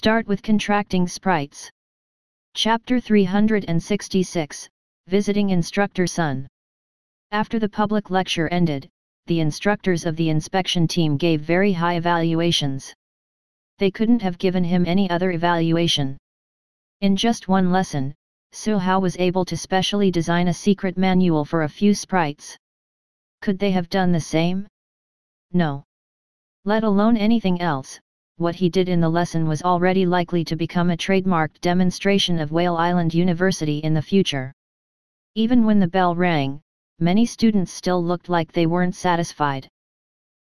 Start with contracting sprites. Chapter 366, Visiting Instructor Son. After the public lecture ended, the instructors of the inspection team gave very high evaluations. They couldn't have given him any other evaluation. In just one lesson, Hao was able to specially design a secret manual for a few sprites. Could they have done the same? No. Let alone anything else. What he did in the lesson was already likely to become a trademarked demonstration of Whale Island University in the future. Even when the bell rang, many students still looked like they weren't satisfied.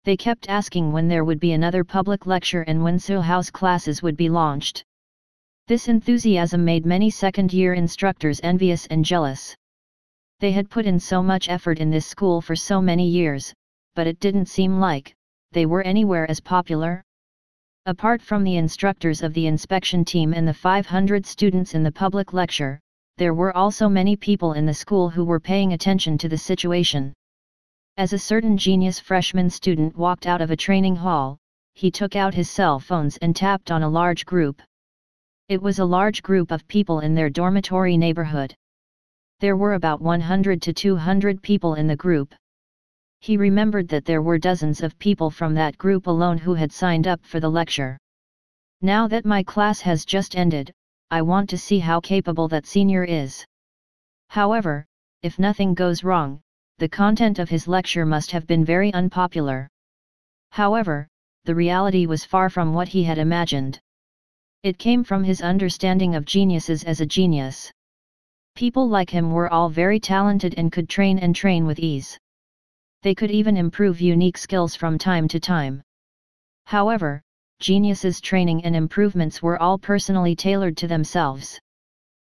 They kept asking when there would be another public lecture and when Hao's classes would be launched. This enthusiasm made many second-year instructors envious and jealous. They had put in so much effort in this school for so many years, but it didn't seem like they were anywhere as popular. Apart from the instructors of the inspection team and the 500 students in the public lecture, there were also many people in the school who were paying attention to the situation. As a certain genius freshman student walked out of a training hall, he took out his cell phones and tapped on a large group. It was a large group of people in their dormitory neighborhood. There were about 100 to 200 people in the group. He remembered that there were dozens of people from that group alone who had signed up for the lecture. Now that my class has just ended, I want to see how capable that senior is. However, if nothing goes wrong, the content of his lecture must have been very unpopular. However, the reality was far from what he had imagined. It came from his understanding of geniuses as a genius. People like him were all very talented and could train with ease. They could even improve unique skills from time to time. However, geniuses' training and improvements were all personally tailored to themselves.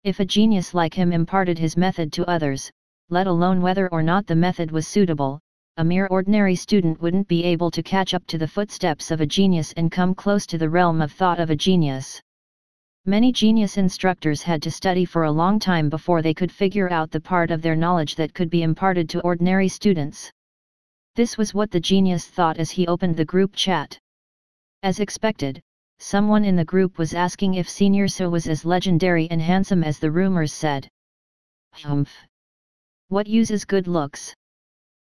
If a genius like him imparted his method to others, let alone whether or not the method was suitable, a mere ordinary student wouldn't be able to catch up to the footsteps of a genius and come close to the realm of thought of a genius. Many genius instructors had to study for a long time before they could figure out the part of their knowledge that could be imparted to ordinary students. This was what the genius thought as he opened the group chat. As expected, someone in the group was asking if Senior Hao was as legendary and handsome as the rumors said. Humph. What uses good looks?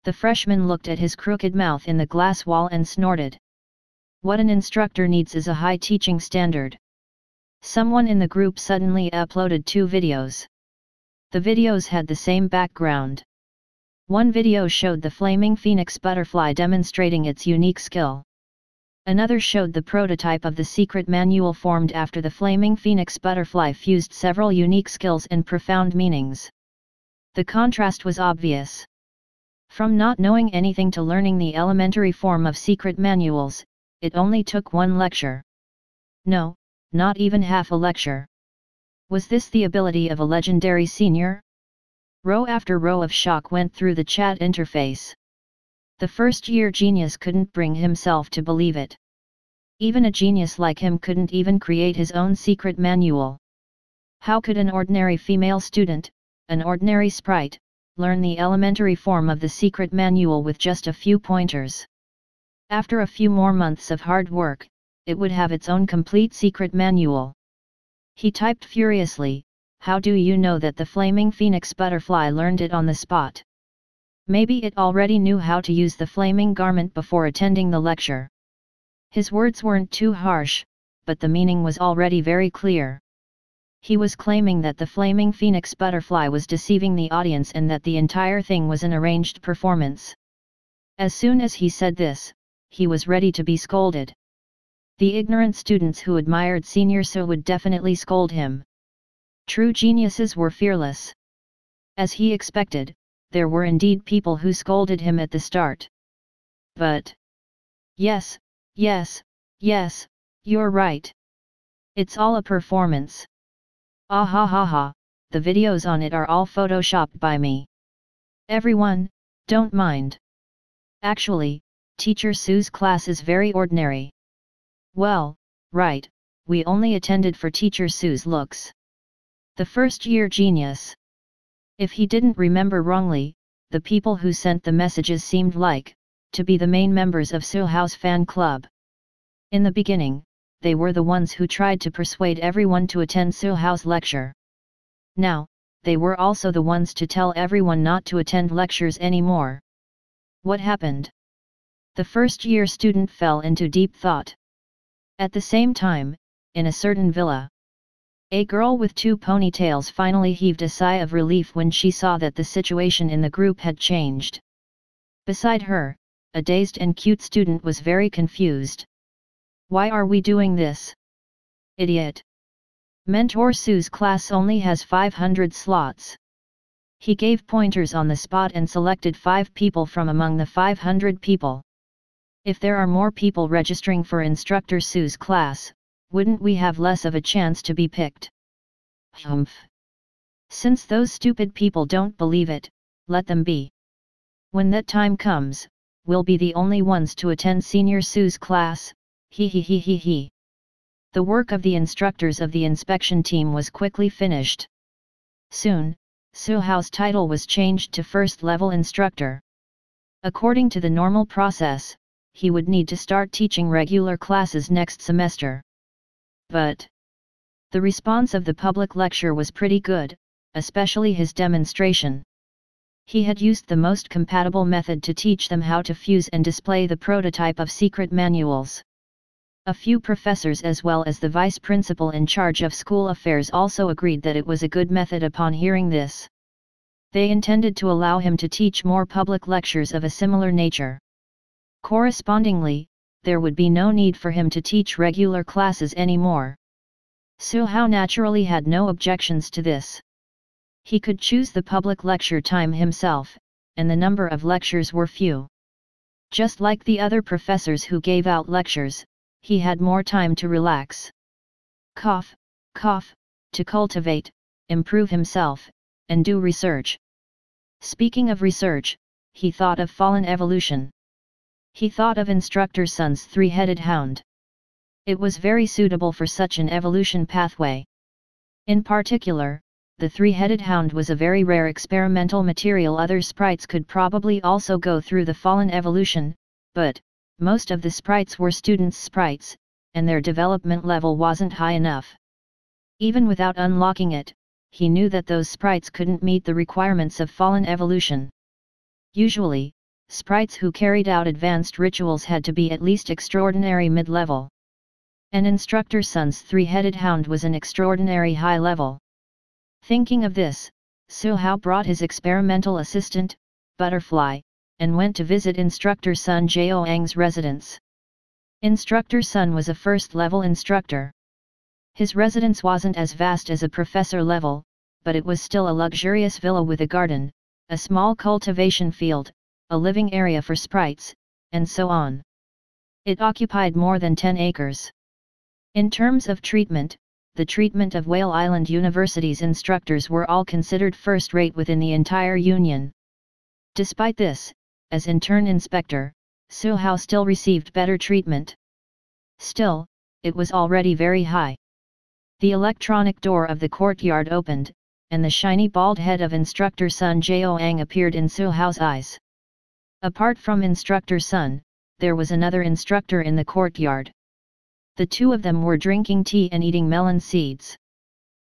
The freshman looked at his crooked mouth in the glass wall and snorted. What an instructor needs is a high teaching standard. Someone in the group suddenly uploaded 2 videos. The videos had the same background. One video showed the flaming phoenix butterfly demonstrating its unique skill. Another showed the prototype of the secret manual formed after the flaming phoenix butterfly fused several unique skills and profound meanings. The contrast was obvious. From not knowing anything to learning the elementary form of secret manuals, it only took one lecture. No, not even half a lecture. Was this the ability of a legendary senior? Row after row of shock went through the chat interface. The first-year genius couldn't bring himself to believe it. Even a genius like him couldn't even create his own secret manual. How could an ordinary female student, an ordinary sprite, learn the elementary form of the secret manual with just a few pointers? After a few more months of hard work, it would have its own complete secret manual. He typed furiously, "How do you know that the flaming phoenix butterfly learned it on the spot? Maybe it already knew how to use the flaming garment before attending the lecture." His words weren't too harsh, but the meaning was already very clear. He was claiming that the flaming phoenix butterfly was deceiving the audience and that the entire thing was an arranged performance. As soon as he said this, he was ready to be scolded. The ignorant students who admired Senior Hao would definitely scold him. True geniuses were fearless. As he expected, there were indeed people who scolded him at the start. But yes, you're right. It's all a performance. Ah ha ha ha, the videos on it are all photoshopped by me. Everyone, don't mind. Actually, Teacher Sue's class is very ordinary. Well, right, we only attended for Teacher Sue's looks. The first-year genius. If he didn't remember wrongly, the people who sent the messages seemed to be the main members of Hao's fan club. In the beginning, they were the ones who tried to persuade everyone to attend Su Hao's lecture. Now, they were also the ones to tell everyone not to attend lectures anymore. What happened? The first-year student fell into deep thought. At the same time, in a certain villa, a girl with 2 ponytails finally heaved a sigh of relief when she saw that the situation in the group had changed. Beside her, a dazed and cute student was very confused. Why are we doing this? Idiot! Mentor Su's class only has 500 slots. He gave pointers on the spot and selected 5 people from among the 500 people. If there are more people registering for Instructor Su's class, wouldn't we have less of a chance to be picked? Humph! Since those stupid people don't believe it, let them be. When that time comes, we'll be the only ones to attend Senior Su's class, he. The work of the instructors of the inspection team was quickly finished. Soon, Su Hao's title was changed to first-level instructor. According to the normal process, he would need to start teaching regular classes next semester. But the response of the public lecture was pretty good, especially his demonstration. He had used the most compatible method to teach them how to fuse and display the prototype of secret manuals. A few professors as well as the vice principal in charge of school affairs also agreed that it was a good method. Upon hearing this, they intended to allow him to teach more public lectures of a similar nature. Correspondingly, there would be no need for him to teach regular classes anymore. Su Hao naturally had no objections to this. He could choose the public lecture time himself, and the number of lectures were few. Just like the other professors who gave out lectures, he had more time to relax. Cough, to cultivate, improve himself, and do research. Speaking of research, he thought of fallen evolution. He thought of Instructor Sun's 3-headed hound. It was very suitable for such an evolution pathway. In particular, the 3-headed hound was a very rare experimental material. Other sprites could probably also go through the fallen evolution, but most of the sprites were students' sprites, and their development level wasn't high enough. Even without unlocking it, he knew that those sprites couldn't meet the requirements of fallen evolution. Usually, sprites who carried out advanced rituals had to be at least extraordinary mid-level. And Instructor Sun's 3-headed hound was an extraordinary high level. Thinking of this, Su Hao brought his experimental assistant, Butterfly, and went to visit Instructor Sun Jiaoang's residence. Instructor Sun was a first-level instructor. His residence wasn't as vast as a professor level, but it was still a luxurious villa with a garden, a small cultivation field, a living area for sprites, and so on. It occupied more than 10 acres. In terms of treatment, the treatment of Whale Island University's instructors were all considered first-rate within the entire union. Despite this, as intern inspector, Su Hao still received better treatment. Still, it was already very high. The electronic door of the courtyard opened, and the shiny bald head of Instructor Sun Jiaoang appeared in Su Hao's eyes. Apart from Instructor Sun, there was another instructor in the courtyard. The two of them were drinking tea and eating melon seeds.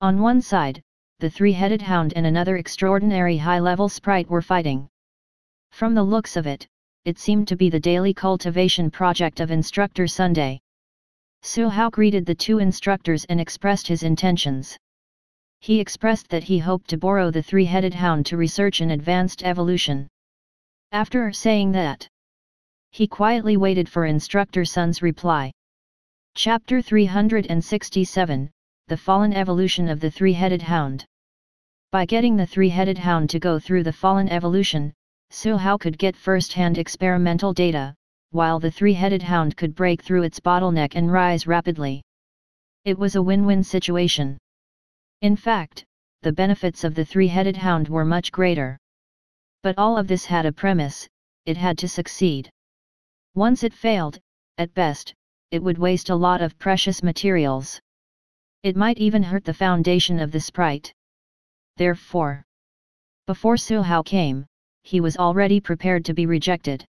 On one side, the 3-headed hound and another extraordinary high-level sprite were fighting. From the looks of it, it seemed to be the daily cultivation project of Instructor Sunday. Su Hao greeted the two instructors and expressed his intentions. He expressed that he hoped to borrow the 3-headed hound to research in advanced evolution. After saying that, he quietly waited for Instructor Sun's reply. Chapter 367, The Fallen Evolution of the 3-headed Hound. By getting the 3-headed hound to go through the fallen evolution, Su Hao could get first-hand experimental data, while the 3-headed hound could break through its bottleneck and rise rapidly. It was a win-win situation. In fact, the benefits of the 3-headed hound were much greater. But all of this had a premise: it had to succeed. Once it failed, at best, it would waste a lot of precious materials. It might even hurt the foundation of the sprite. Therefore, before Su Hao came, he was already prepared to be rejected.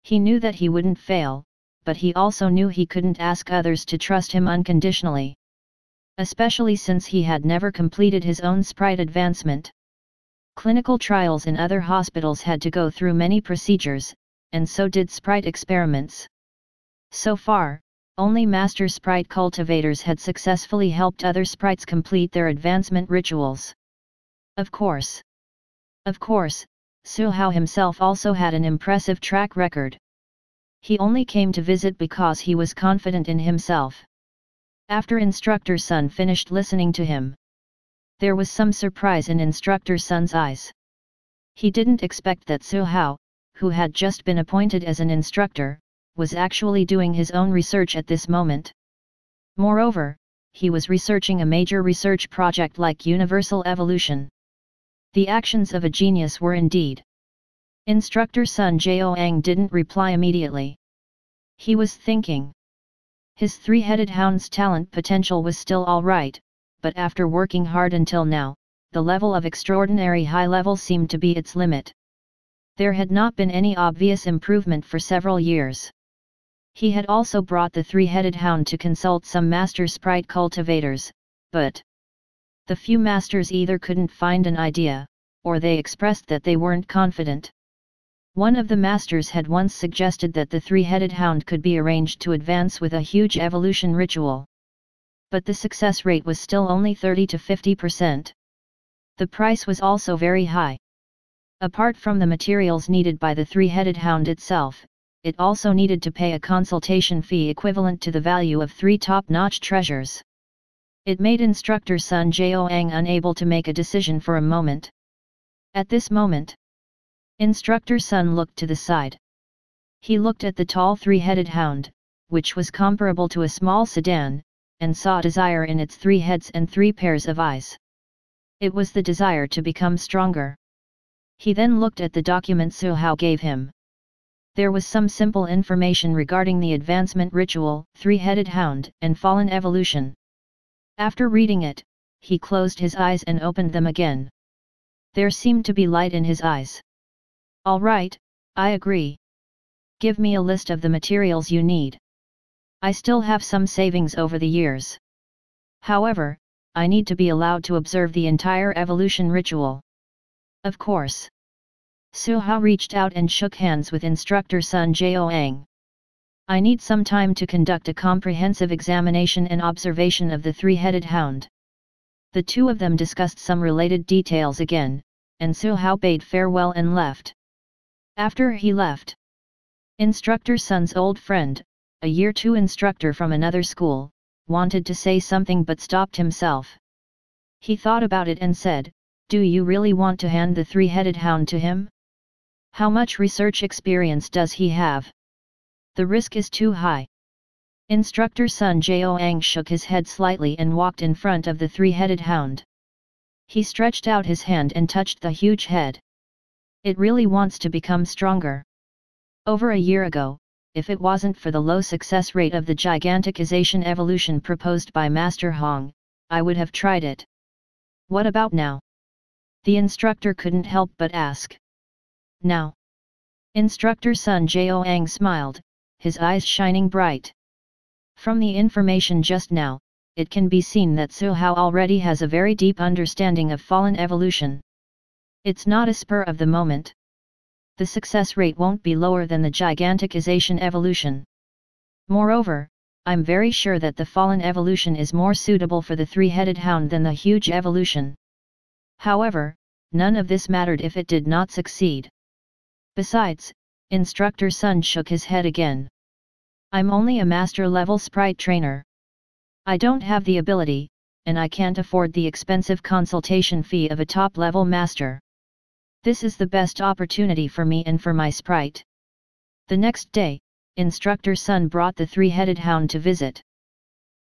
He knew that he wouldn't fail, but he also knew he couldn't ask others to trust him unconditionally. Especially since he had never completed his own sprite advancement. Clinical trials in other hospitals had to go through many procedures, and so did sprite experiments. So far, only master sprite cultivators had successfully helped other sprites complete their advancement rituals. Of course, Su Hao himself also had an impressive track record. He only came to visit because he was confident in himself. After Instructor Sun finished listening to him, there was some surprise in Instructor Sun's eyes. He didn't expect that Su Hao, who had just been appointed as an instructor, was actually doing his own research at this moment. Moreover, he was researching a major research project like universal evolution. The actions of a genius were indeed. Instructor Sun Jiaoang didn't reply immediately. He was thinking. His three-headed hound's talent potential was still alright, but after working hard until now, the level of extraordinary high level seemed to be its limit. There had not been any obvious improvement for several years. He had also brought the three-headed hound to consult some master sprite cultivators, but the few masters either couldn't find an idea, or they expressed that they weren't confident. One of the masters had once suggested that the three-headed hound could be arranged to advance with a huge evolution ritual. But the success rate was still only 30 to 50%. The price was also very high. Apart from the materials needed by the three-headed hound itself, it also needed to pay a consultation fee equivalent to the value of 3 top-notch treasures. It made Instructor Sun Jiaoang unable to make a decision for a moment. At this moment, Instructor Sun looked to the side. He looked at the tall three-headed hound, which was comparable to a small sedan, and saw desire in its 3 heads and 3 pairs of eyes. It was the desire to become stronger. He then looked at the document Su Hao gave him. There was some simple information regarding the advancement ritual, three-headed hound, and fallen evolution. After reading it, he closed his eyes and opened them again. There seemed to be light in his eyes. All right, I agree. Give me a list of the materials you need. I still have some savings over the years. However, I need to be allowed to observe the entire evolution ritual. Of course. Su Hao reached out and shook hands with Instructor Sun Jiaoang. I need some time to conduct a comprehensive examination and observation of the three-headed hound. The two of them discussed some related details again, and Su Hao bade farewell and left. After he left, Instructor Sun's old friend, a Year 2 instructor from another school, wanted to say something but stopped himself. He thought about it and said, "Do you really want to hand the three-headed hound to him? How much research experience does he have? The risk is too high." Instructor Sun Jiaoang shook his head slightly and walked in front of the three-headed hound. He stretched out his hand and touched the huge head. It really wants to become stronger. Over a year ago, if it wasn't for the low success rate of the giganticization evolution proposed by Master Hong, I would have tried it. What about now? The instructor couldn't help but ask. Now? Instructor Sun Jiaoang smiled, his eyes shining bright. From the information just now, it can be seen that Su Hao already has a very deep understanding of fallen evolution. It's not a spur of the moment. The success rate won't be lower than the giganticization evolution. Moreover, I'm very sure that the fallen evolution is more suitable for the three-headed hound than the huge evolution. However, none of this mattered if it did not succeed. Besides, Instructor Sun shook his head again. I'm only a master-level sprite trainer. I don't have the ability, and I can't afford the expensive consultation fee of a top-level master. This is the best opportunity for me and for my sprite. The next day, Instructor Sun brought the three-headed hound to visit.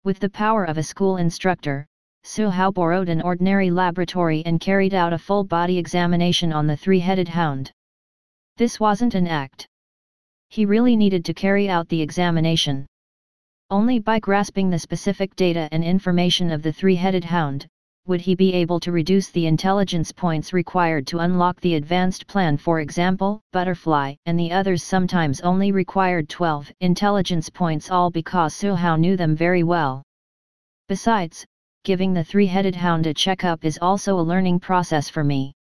With the power of a school instructor, Su Hao borrowed an ordinary laboratory and carried out a full-body examination on the three-headed hound. This wasn't an act. He really needed to carry out the examination. Only by grasping the specific data and information of the three-headed hound, would he be able to reduce the intelligence points required to unlock the advanced plan? For example, Butterfly and the others sometimes only required 12 intelligence points, all because Su Hao knew them very well. Besides, giving the three-headed hound a checkup is also a learning process for me.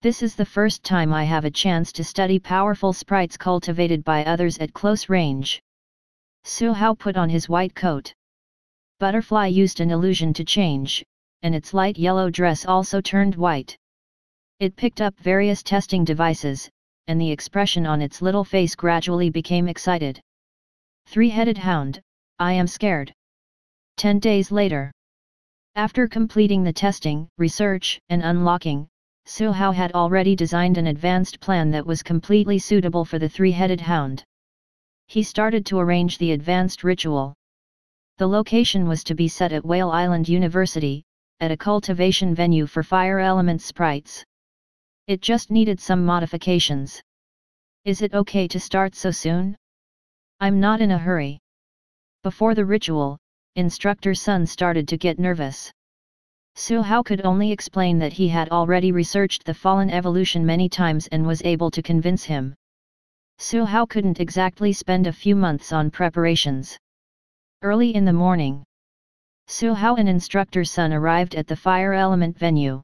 This is the first time I have a chance to study powerful sprites cultivated by others at close range. Su Hao put on his white coat. Butterfly used an illusion to change, and its light yellow dress also turned white. It picked up various testing devices, and the expression on its little face gradually became excited. Three-headed hound, I am scared. 10 days later. After completing the testing, research, and unlocking, Su Hao had already designed an advanced plan that was completely suitable for the three-headed hound. He started to arrange the advanced ritual. The location was to be set at Whale Island University, at a cultivation venue for fire element sprites. It just needed some modifications. Is it okay to start so soon? I'm not in a hurry. Before the ritual, Instructor Sun started to get nervous. Su Hao could only explain that he had already researched the fallen evolution many times and was able to convince him. Su Hao couldn't exactly spend a few months on preparations. Early in the morning, Su Hao and Instructor Sun arrived at the fire element venue.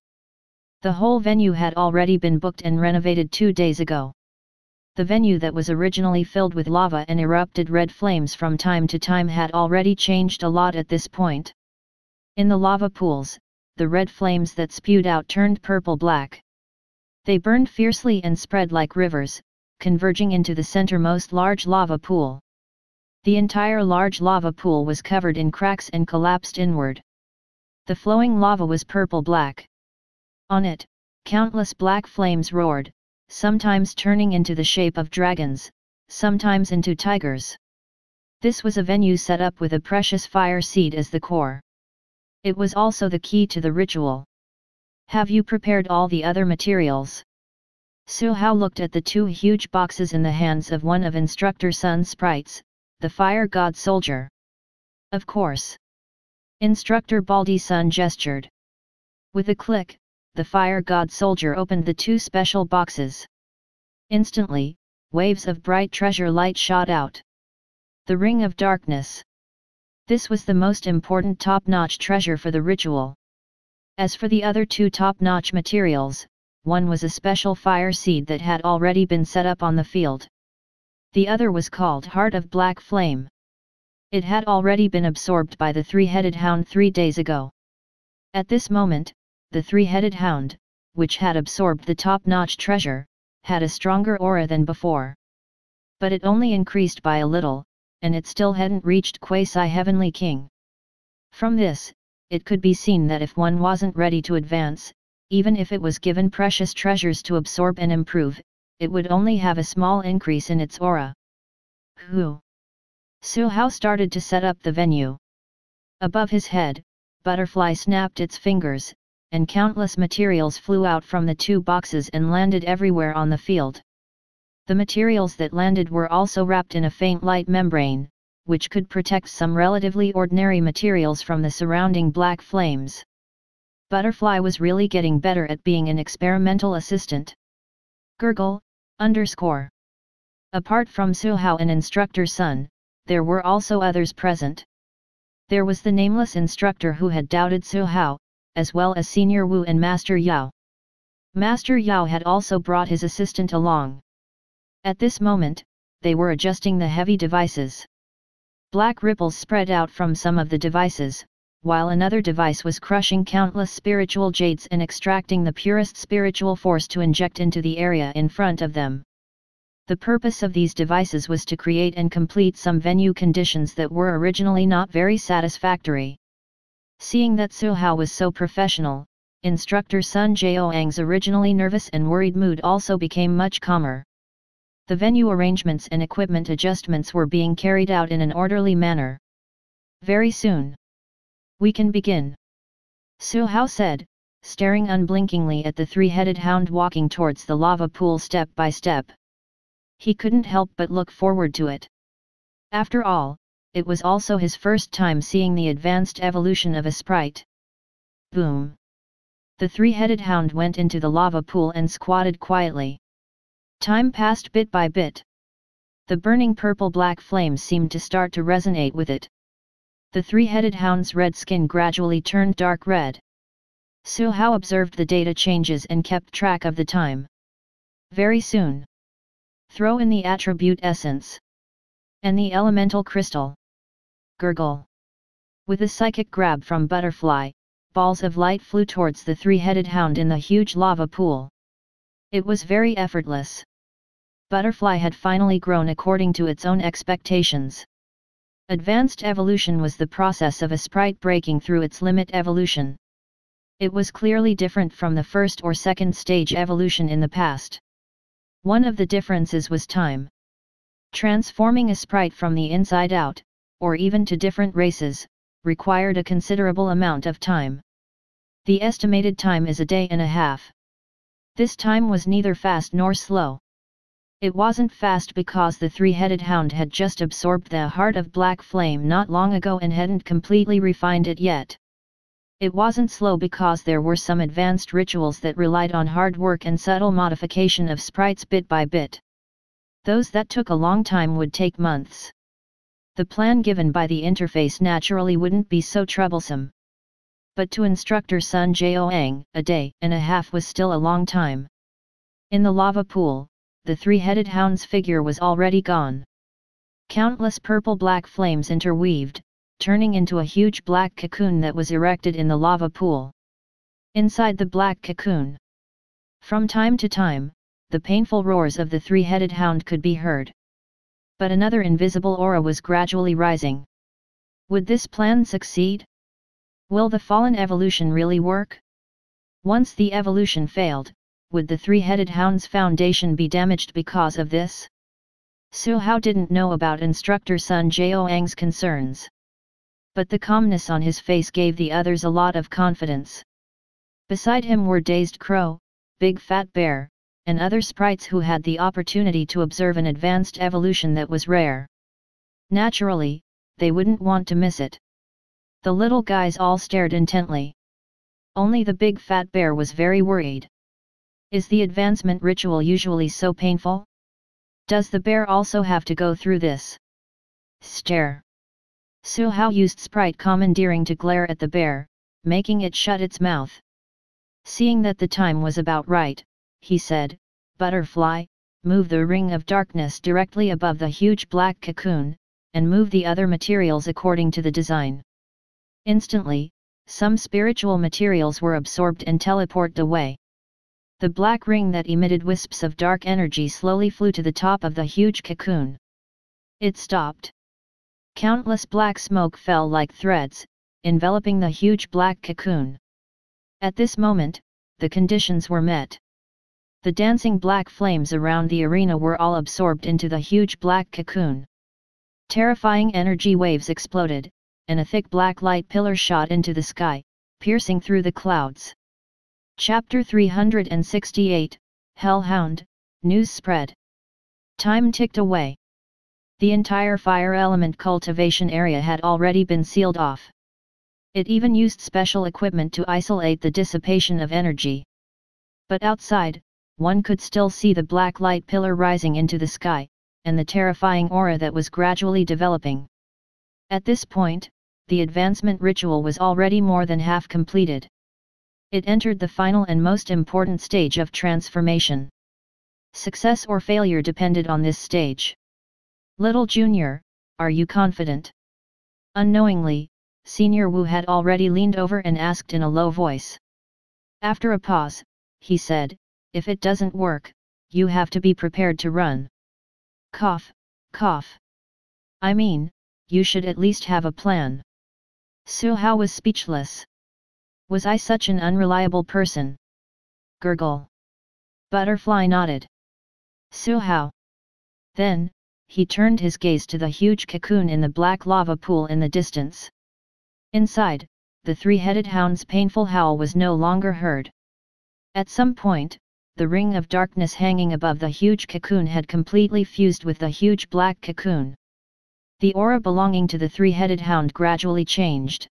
The whole venue had already been booked and renovated 2 days ago. The venue that was originally filled with lava and erupted red flames from time to time had already changed a lot at this point. In the lava pools, the red flames that spewed out turned purple-black. They burned fiercely and spread like rivers, converging into the centermost large lava pool. The entire large lava pool was covered in cracks and collapsed inward. The flowing lava was purple-black. On it, countless black flames roared, sometimes turning into the shape of dragons, sometimes into tigers. This was a venue set up with a precious fire seed as the core. It was also the key to the ritual. Have you prepared all the other materials? Su Hao looked at the 2 huge boxes in the hands of one of Instructor Sun's sprites, the fire god soldier. Of course. Instructor Baldy Sun gestured. With a click, the fire god soldier opened the 2 special boxes. Instantly, waves of bright treasure light shot out. The Ring of Darkness. This was the most important top-notch treasure for the ritual. As for the other 2 top-notch materials, one was a special fire seed that had already been set up on the field. The other was called Heart of Black Flame. It had already been absorbed by the three-headed hound 3 days ago. At this moment, the three-headed hound, which had absorbed the top-notch treasure, had a stronger aura than before. But it only increased by a little, and it still hadn't reached quasi-heavenly king. From this, it could be seen that if one wasn't ready to advance, even if it was given precious treasures to absorb and improve, it would only have a small increase in its aura. Su Hao started to set up the venue. Above his head, Butterfly snapped its fingers, and countless materials flew out from the 2 boxes and landed everywhere on the field. The materials that landed were also wrapped in a faint light membrane, which could protect some relatively ordinary materials from the surrounding black flames. Butterfly was really getting better at being an experimental assistant. Gurgle, _ Apart from Su Hao and Instructor Sun, there were also others present. There was the nameless instructor who had doubted Su Hao, as well as Senior Wu and Master Yao. Master Yao had also brought his assistant along. At this moment, they were adjusting the heavy devices. Black ripples spread out from some of the devices, while another device was crushing countless spiritual jades and extracting the purest spiritual force to inject into the area in front of them. The purpose of these devices was to create and complete some venue conditions that were originally not very satisfactory. Seeing that Su Hao was so professional, Instructor Sun Jiaoang's originally nervous and worried mood also became much calmer. The venue arrangements and equipment adjustments were being carried out in an orderly manner. Very soon. We can begin. Su Hao said, staring unblinkingly at the three-headed hound walking towards the lava pool step by step. He couldn't help but look forward to it. After all, it was also his first time seeing the advanced evolution of a sprite. Boom! The three-headed hound went into the lava pool and squatted quietly. Time passed bit by bit. The burning purple-black flames seemed to start to resonate with it. The three-headed hound's red skin gradually turned dark red. Su Hao observed the data changes and kept track of the time. Very soon. Throw in the attribute essence. And the elemental crystal. Gurgle. With a psychic grab from Butterfly, balls of light flew towards the three-headed hound in the huge lava pool. It was very effortless. Butterfly had finally grown according to its own expectations. Advanced evolution was the process of a sprite breaking through its limit evolution. It was clearly different from the first or second stage evolution in the past. One of the differences was time. Transforming a sprite from the inside out, or even to different races, required a considerable amount of time. The estimated time is a day and a half. This time was neither fast nor slow. It wasn't fast because the three-headed hound had just absorbed the heart of black flame not long ago and hadn't completely refined it yet. It wasn't slow because there were some advanced rituals that relied on hard work and subtle modification of sprites bit by bit. Those that took a long time would take months. The plan given by the interface naturally wouldn't be so troublesome. But to Instructor Sun Jiaoang, a day and a half was still a long time. In the lava pool, the three-headed hound's figure was already gone. Countless purple-black flames interweaved, turning into a huge black cocoon that was erected in the lava pool. Inside the black cocoon, from time to time, the painful roars of the three-headed hound could be heard. But another invisible aura was gradually rising. Would this plan succeed? Will the fallen evolution really work? Once the evolution failed, would the three-headed hound's foundation be damaged because of this? Su Hao didn't know about Instructor Sun Jiaoang's concerns. But the calmness on his face gave the others a lot of confidence. Beside him were Dazed Crow, Big Fat Bear, and other sprites who had the opportunity to observe an advanced evolution that was rare. Naturally, they wouldn't want to miss it. The little guys all stared intently. Only the Big Fat Bear was very worried. Is the advancement ritual usually so painful? Does the bear also have to go through this? Stare. Su Hao used sprite commandeering to glare at the bear, making it shut its mouth. Seeing that the time was about right, he said, "Butterfly, move the ring of darkness directly above the huge black cocoon, and move the other materials according to the design." Instantly, some spiritual materials were absorbed and teleported away. The black ring that emitted wisps of dark energy slowly flew to the top of the huge cocoon. It stopped. Countless black smoke fell like threads, enveloping the huge black cocoon. At this moment, the conditions were met. The dancing black flames around the arena were all absorbed into the huge black cocoon. Terrifying energy waves exploded, and a thick black light pillar shot into the sky, piercing through the clouds. Chapter 368, Hellhound, News Spread. Time ticked away. The entire fire element cultivation area had already been sealed off. It even used special equipment to isolate the dissipation of energy. But outside, one could still see the black light pillar rising into the sky, and the terrifying aura that was gradually developing. At this point, the advancement ritual was already more than half completed. It entered the final and most important stage of transformation. Success or failure depended on this stage. "Little Junior, are you confident?" Unknowingly, Senior Wu had already leaned over and asked in a low voice. After a pause, he said, "If it doesn't work, you have to be prepared to run." Cough, cough. "I mean, you should at least have a plan." Su Hao was speechless. Was I such an unreliable person? Gurgle. Butterfly nodded. Su Hao. Then, he turned his gaze to the huge cocoon in the black lava pool in the distance. Inside, the three-headed hound's painful howl was no longer heard. At some point, the ring of darkness hanging above the huge cocoon had completely fused with the huge black cocoon. The aura belonging to the three-headed hound gradually changed.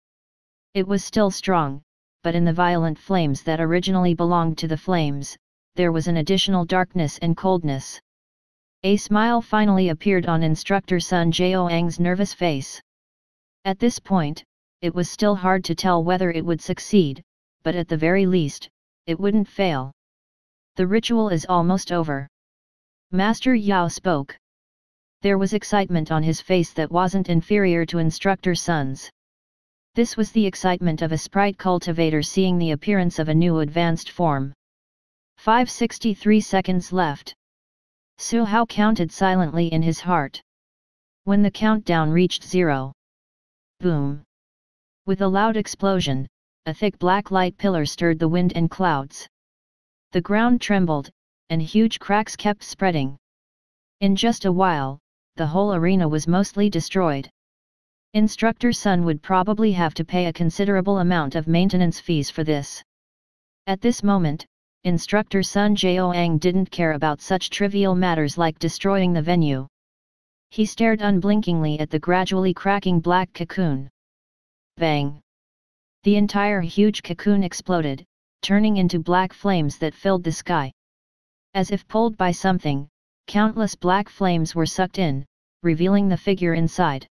It was still strong, but in the violent flames that originally belonged to the flames, there was an additional darkness and coldness. A smile finally appeared on Instructor Sun Jiaoang's nervous face. At this point, it was still hard to tell whether it would succeed, but at the very least, it wouldn't fail. The ritual is almost over. Master Yao spoke. There was excitement on his face that wasn't inferior to Instructor Sun's. This was the excitement of a sprite cultivator seeing the appearance of a new advanced form. 563 seconds left. Su Hao counted silently in his heart. When the countdown reached 0. Boom! With a loud explosion, a thick black light pillar stirred the wind and clouds. The ground trembled, and huge cracks kept spreading. In just a while, the whole arena was mostly destroyed. Instructor Sun would probably have to pay a considerable amount of maintenance fees for this. At this moment, Instructor Sun Jiaoang didn't care about such trivial matters like destroying the venue. He stared unblinkingly at the gradually cracking black cocoon. Bang! The entire huge cocoon exploded, turning into black flames that filled the sky. As if pulled by something, countless black flames were sucked in, revealing the figure inside.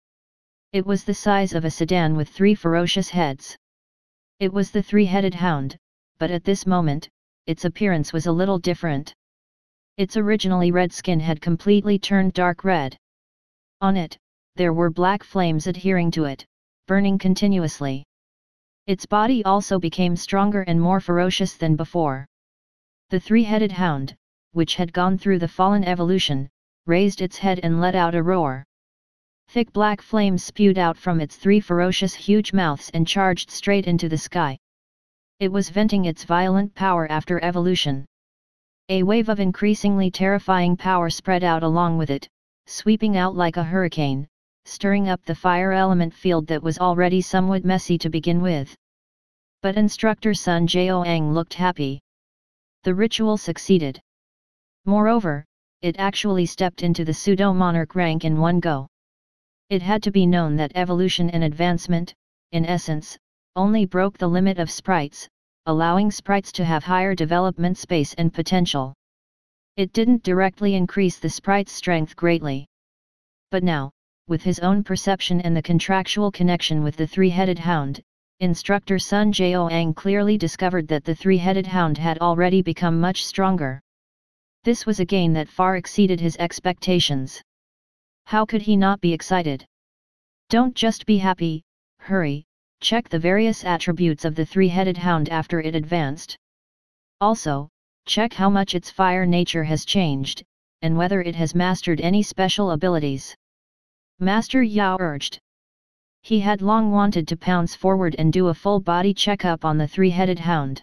It was the size of a sedan with 3 ferocious heads. It was the 3-headed hound, but at this moment, its appearance was a little different. Its originally red skin had completely turned dark red. On it, there were black flames adhering to it, burning continuously. Its body also became stronger and more ferocious than before. The 3-headed hound, which had gone through the fallen evolution, raised its head and let out a roar. Thick black flames spewed out from its 3 ferocious huge mouths and charged straight into the sky. It was venting its violent power after evolution. A wave of increasingly terrifying power spread out along with it, sweeping out like a hurricane, stirring up the fire element field that was already somewhat messy to begin with. But Instructor Sun Jiaoang looked happy. The ritual succeeded. Moreover, it actually stepped into the pseudo-monarch rank in one go. It had to be known that evolution and advancement, in essence, only broke the limit of sprites, allowing sprites to have higher development space and potential. It didn't directly increase the sprite's strength greatly. But now, with his own perception and the contractual connection with the 3-headed hound, Instructor Sun Jiaoang clearly discovered that the 3-headed hound had already become much stronger. This was a gain that far exceeded his expectations. How could he not be excited? Don't just be happy, hurry, check the various attributes of the 3-headed hound after it advanced. Also, check how much its fire nature has changed, and whether it has mastered any special abilities. Master Yao urged. He had long wanted to pounce forward and do a full-body checkup on the 3-headed hound.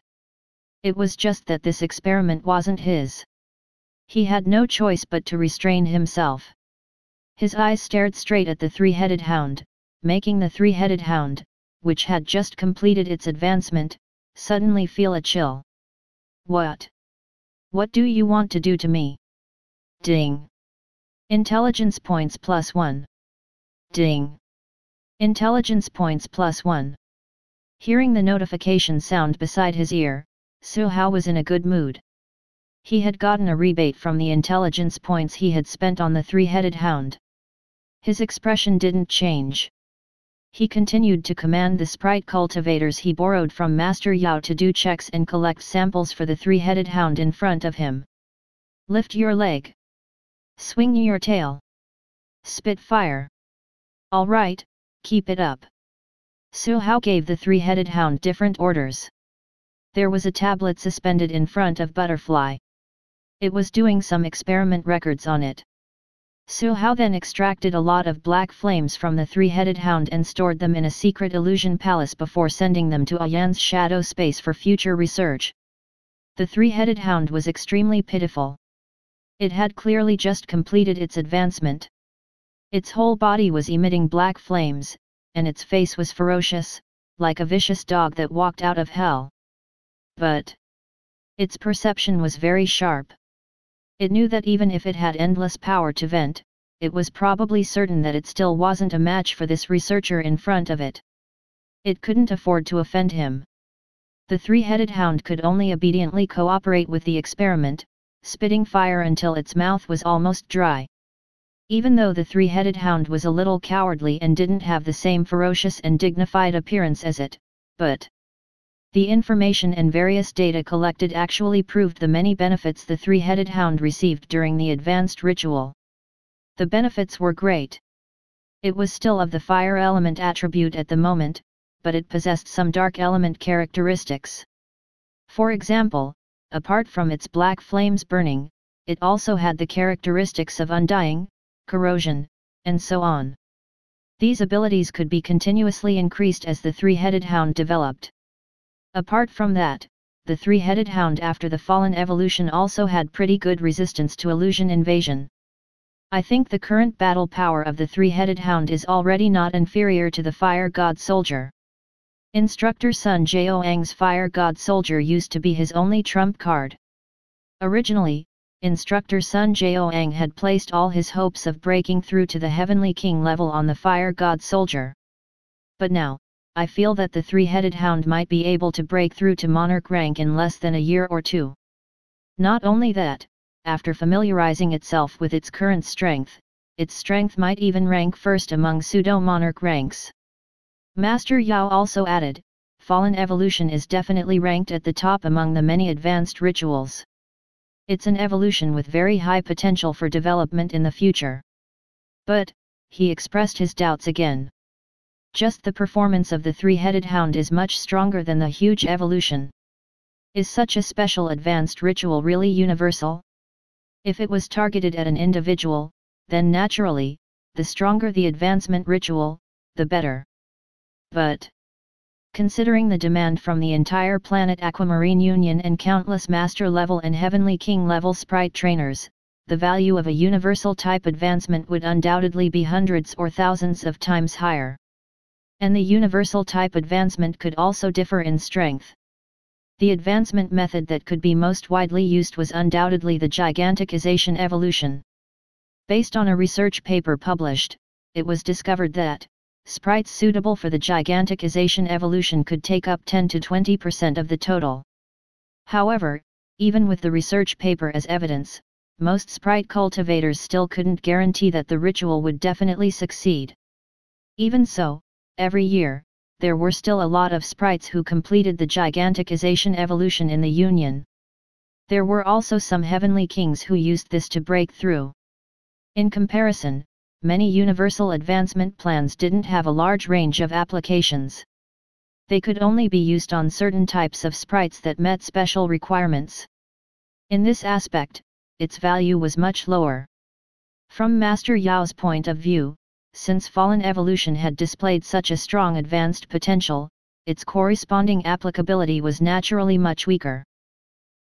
It was just that this experiment wasn't his. He had no choice but to restrain himself. His eyes stared straight at the 3-headed hound, making the 3-headed hound, which had just completed its advancement, suddenly feel a chill. What? What do you want to do to me? Ding! Intelligence points +1. Ding! Intelligence points +1. Hearing the notification sound beside his ear, Su Hao was in a good mood. He had gotten a rebate from the intelligence points he had spent on the 3-headed hound. His expression didn't change. He continued to command the sprite cultivators he borrowed from Master Yao to do checks and collect samples for the 3-headed hound in front of him. Lift your leg. Swing your tail. Spit fire. All right, keep it up. Su Hao gave the 3-headed hound different orders. There was a tablet suspended in front of Butterfly. It was doing some experiment records on it. Su Hao then extracted a lot of black flames from the 3-headed hound and stored them in a secret illusion palace before sending them to Ayan's shadow space for future research. The 3-headed hound was extremely pitiful. It had clearly just completed its advancement. Its whole body was emitting black flames, and its face was ferocious, like a vicious dog that walked out of hell. But its perception was very sharp. It knew that even if it had endless power to vent, it was probably certain that it still wasn't a match for this researcher in front of it. It couldn't afford to offend him. The three-headed hound could only obediently cooperate with the experiment, spitting fire until its mouth was almost dry. Even though the three-headed hound was a little cowardly and didn't have the same ferocious and dignified appearance as it, but the information and various data collected actually proved the many benefits the three-headed hound received during the advanced ritual. The benefits were great. It was still of the fire element attribute at the moment, but it possessed some dark element characteristics. For example, apart from its black flames burning, it also had the characteristics of undying, corrosion, and so on. These abilities could be continuously increased as the three-headed hound developed. Apart from that, the three-headed hound after the fallen evolution also had pretty good resistance to illusion invasion. I think the current battle power of the three-headed hound is already not inferior to the Fire God Soldier. Instructor Sun Jiaoang's Fire God Soldier used to be his only trump card. Originally, Instructor Sun Jiaoang had placed all his hopes of breaking through to the Heavenly King level on the Fire God Soldier. But now, I feel that the three-headed hound might be able to break through to Monarch rank in less than a year or two. Not only that, after familiarizing itself with its current strength might even rank first among pseudo-monarch ranks. Master Yao also added, Fallen Evolution is definitely ranked at the top among the many advanced rituals. It's an evolution with very high potential for development in the future. But, he expressed his doubts again. Just the performance of the three-headed hound is much stronger than the huge evolution. Is such a special advanced ritual really universal? If it was targeted at an individual, then naturally, the stronger the advancement ritual, the better. But, considering the demand from the entire planet Aquamarine Union and countless Master level and Heavenly King level sprite trainers, the value of a universal type advancement would undoubtedly be hundreds or thousands of times higher. And the universal type advancement could also differ in strength. The advancement method that could be most widely used was undoubtedly the giganticization evolution. Based on a research paper published, it was discovered that sprites suitable for the giganticization evolution could take up 10 to 20% of the total. However, even with the research paper as evidence, most sprite cultivators still couldn't guarantee that the ritual would definitely succeed. Even so, every year, there were still a lot of sprites who completed the giganticization evolution in the Union. There were also some Heavenly Kings who used this to break through. In comparison, many universal advancement plans didn't have a large range of applications. They could only be used on certain types of sprites that met special requirements. In this aspect, its value was much lower. From Master Yao's point of view, since Fallen Evolution had displayed such a strong advanced potential, its corresponding applicability was naturally much weaker.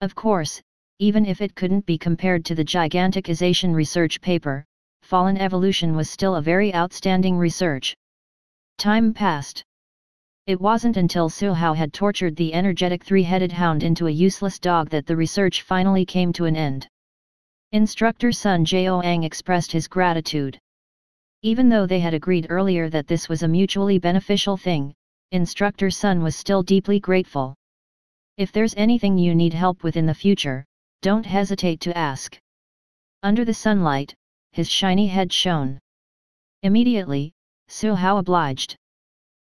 Of course, even if it couldn't be compared to the giganticization research paper, Fallen Evolution was still a very outstanding research. Time passed. It wasn't until Su Hao had tortured the energetic three-headed hound into a useless dog that the research finally came to an end. Instructor Sun Jiaoang expressed his gratitude. Even though they had agreed earlier that this was a mutually beneficial thing, Instructor Sun was still deeply grateful. If there's anything you need help with in the future, don't hesitate to ask. Under the sunlight, his shiny head shone. Immediately, Su Hao obliged.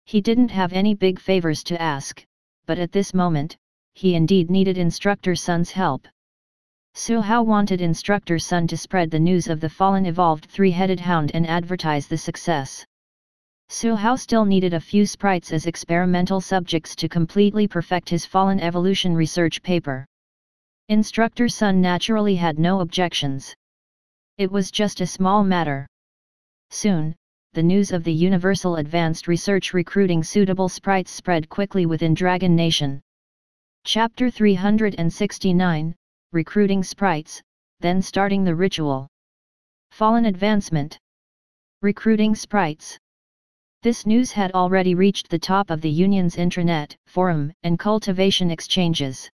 He didn't have any big favors to ask, but at this moment, he indeed needed Instructor Sun's help. Su Hao wanted Instructor Sun to spread the news of the fallen evolved three-headed hound and advertise the success. Su Hao still needed a few sprites as experimental subjects to completely perfect his Fallen Evolution research paper. Instructor Sun naturally had no objections. It was just a small matter. Soon, the news of the Universal Advanced Research recruiting suitable sprites spread quickly within Dragon Nation. Chapter 369, Recruiting Sprites, then starting the ritual. Fallen Advancement. Recruiting Sprites. This news had already reached the top of the Union's intranet, forum, and cultivation exchanges.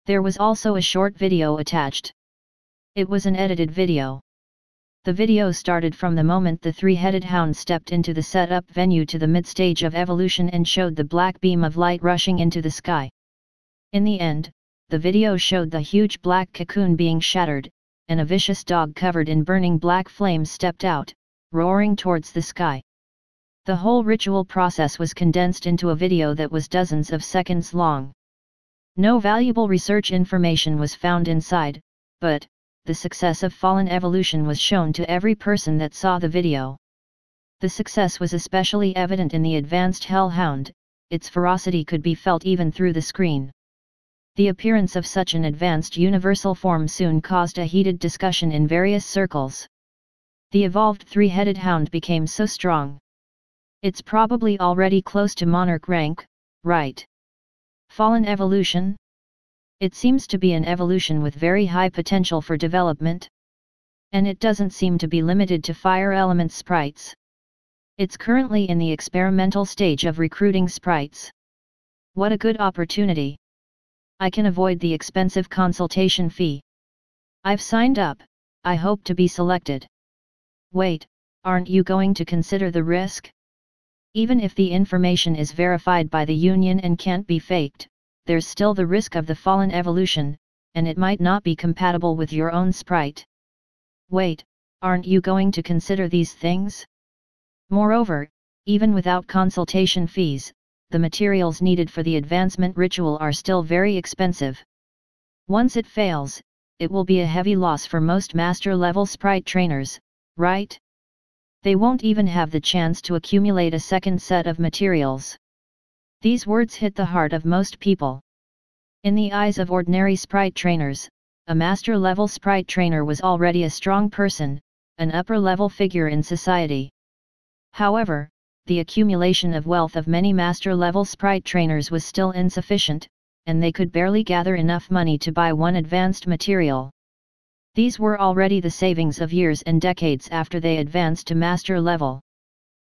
There was also a short video attached. It was an edited video. The video started from the moment the three-headed hound stepped into the setup venue to the mid-stage of evolution and showed the black beam of light rushing into the sky. In the end, the video showed the huge black cocoon being shattered, and a vicious dog covered in burning black flames stepped out, roaring towards the sky. The whole ritual process was condensed into a video that was dozens of seconds long. No valuable research information was found inside, but the success of fallen evolution was shown to every person that saw the video. The success was especially evident in the advanced Hound. Its ferocity could be felt even through the screen. The appearance of such an advanced universal form soon caused a heated discussion in various circles. The evolved three-headed hound became so strong. It's probably already close to monarch rank, right? Fallen evolution? It seems to be an evolution with very high potential for development. And it doesn't seem to be limited to fire element sprites. It's currently in the experimental stage of recruiting sprites. What a good opportunity! I can avoid the expensive consultation fee. I've signed up, I hope to be selected. Wait, aren't you going to consider the risk? Even if the information is verified by the union and can't be faked, there's still the risk of the fallen evolution, and it might not be compatible with your own sprite. Wait, aren't you going to consider these things? Moreover, even without consultation fees, the materials needed for the advancement ritual are still very expensive. Once it fails, it will be a heavy loss for most master-level sprite trainers, right? They won't even have the chance to accumulate a second set of materials. These words hit the heart of most people. In the eyes of ordinary sprite trainers, a master-level sprite trainer was already a strong person, an upper-level figure in society. However, the accumulation of wealth of many master-level sprite trainers was still insufficient, and they could barely gather enough money to buy one advanced material. These were already the savings of years and decades after they advanced to master level.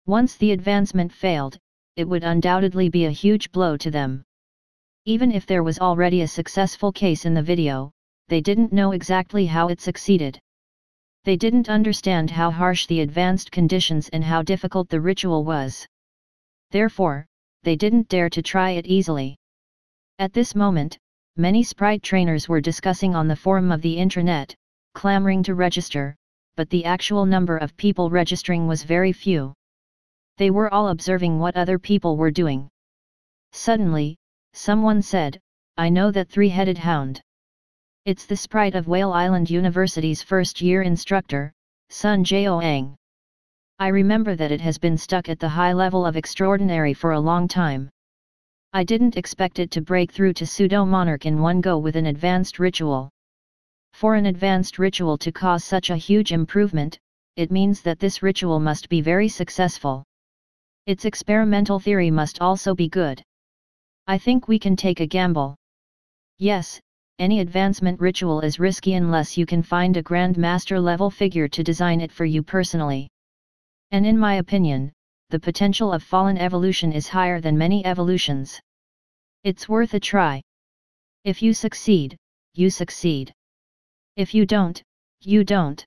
Once the advancement failed, it would undoubtedly be a huge blow to them. Even if there was already a successful case in the video, they didn't know exactly how it succeeded. They didn't understand how harsh the advanced conditions and how difficult the ritual was. Therefore, they didn't dare to try it easily. At this moment, many sprite trainers were discussing on the forum of the intranet, clamoring to register, but the actual number of people registering was very few. They were all observing what other people were doing. Suddenly, someone said, "I know that three-headed hound. It's the sprite of Whale Island University's first-year instructor, Sun Joang. I remember that it has been stuck at the high level of extraordinary for a long time. I didn't expect it to break through to pseudo-monarch in one go with an advanced ritual. For an advanced ritual to cause such a huge improvement, it means that this ritual must be very successful. Its experimental theory must also be good. I think we can take a gamble." Yes, any advancement ritual is risky unless you can find a Grand Master level figure to design it for you personally. And in my opinion, the potential of fallen evolution is higher than many evolutions. It's worth a try. If you succeed, you succeed. If you don't, you don't.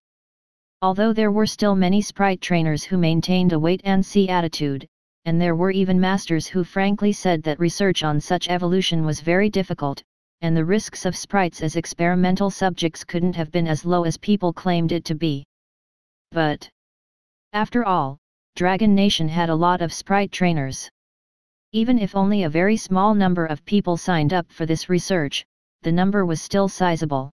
Although there were still many sprite trainers who maintained a wait-and-see attitude, and there were even masters who frankly said that research on such evolution was very difficult, and the risks of sprites as experimental subjects couldn't have been as low as people claimed it to be. But, after all, Dragon Nation had a lot of sprite trainers. Even if only a very small number of people signed up for this research, the number was still sizable.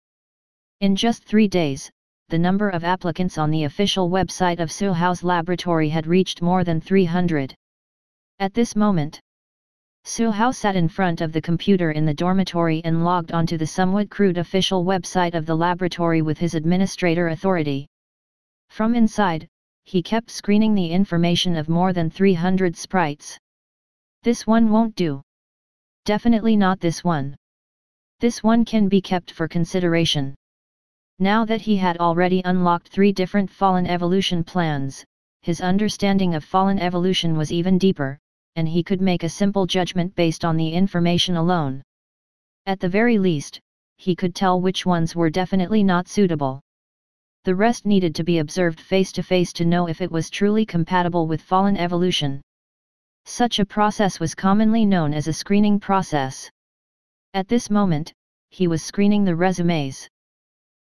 In just 3 days, the number of applicants on the official website of Suhao's laboratory had reached more than 300. At this moment, Suhao sat in front of the computer in the dormitory and logged onto the somewhat crude official website of the laboratory with his administrator authority. From inside, he kept screening the information of more than 300 sprites. This one won't do. Definitely not this one. This one can be kept for consideration. Now that he had already unlocked 3 different fallen evolution plans, his understanding of fallen evolution was even deeper, and he could make a simple judgment based on the information alone. At the very least, he could tell which ones were definitely not suitable. The rest needed to be observed face-to-face to know if it was truly compatible with fallen evolution. Such a process was commonly known as a screening process. At this moment, he was screening the resumes.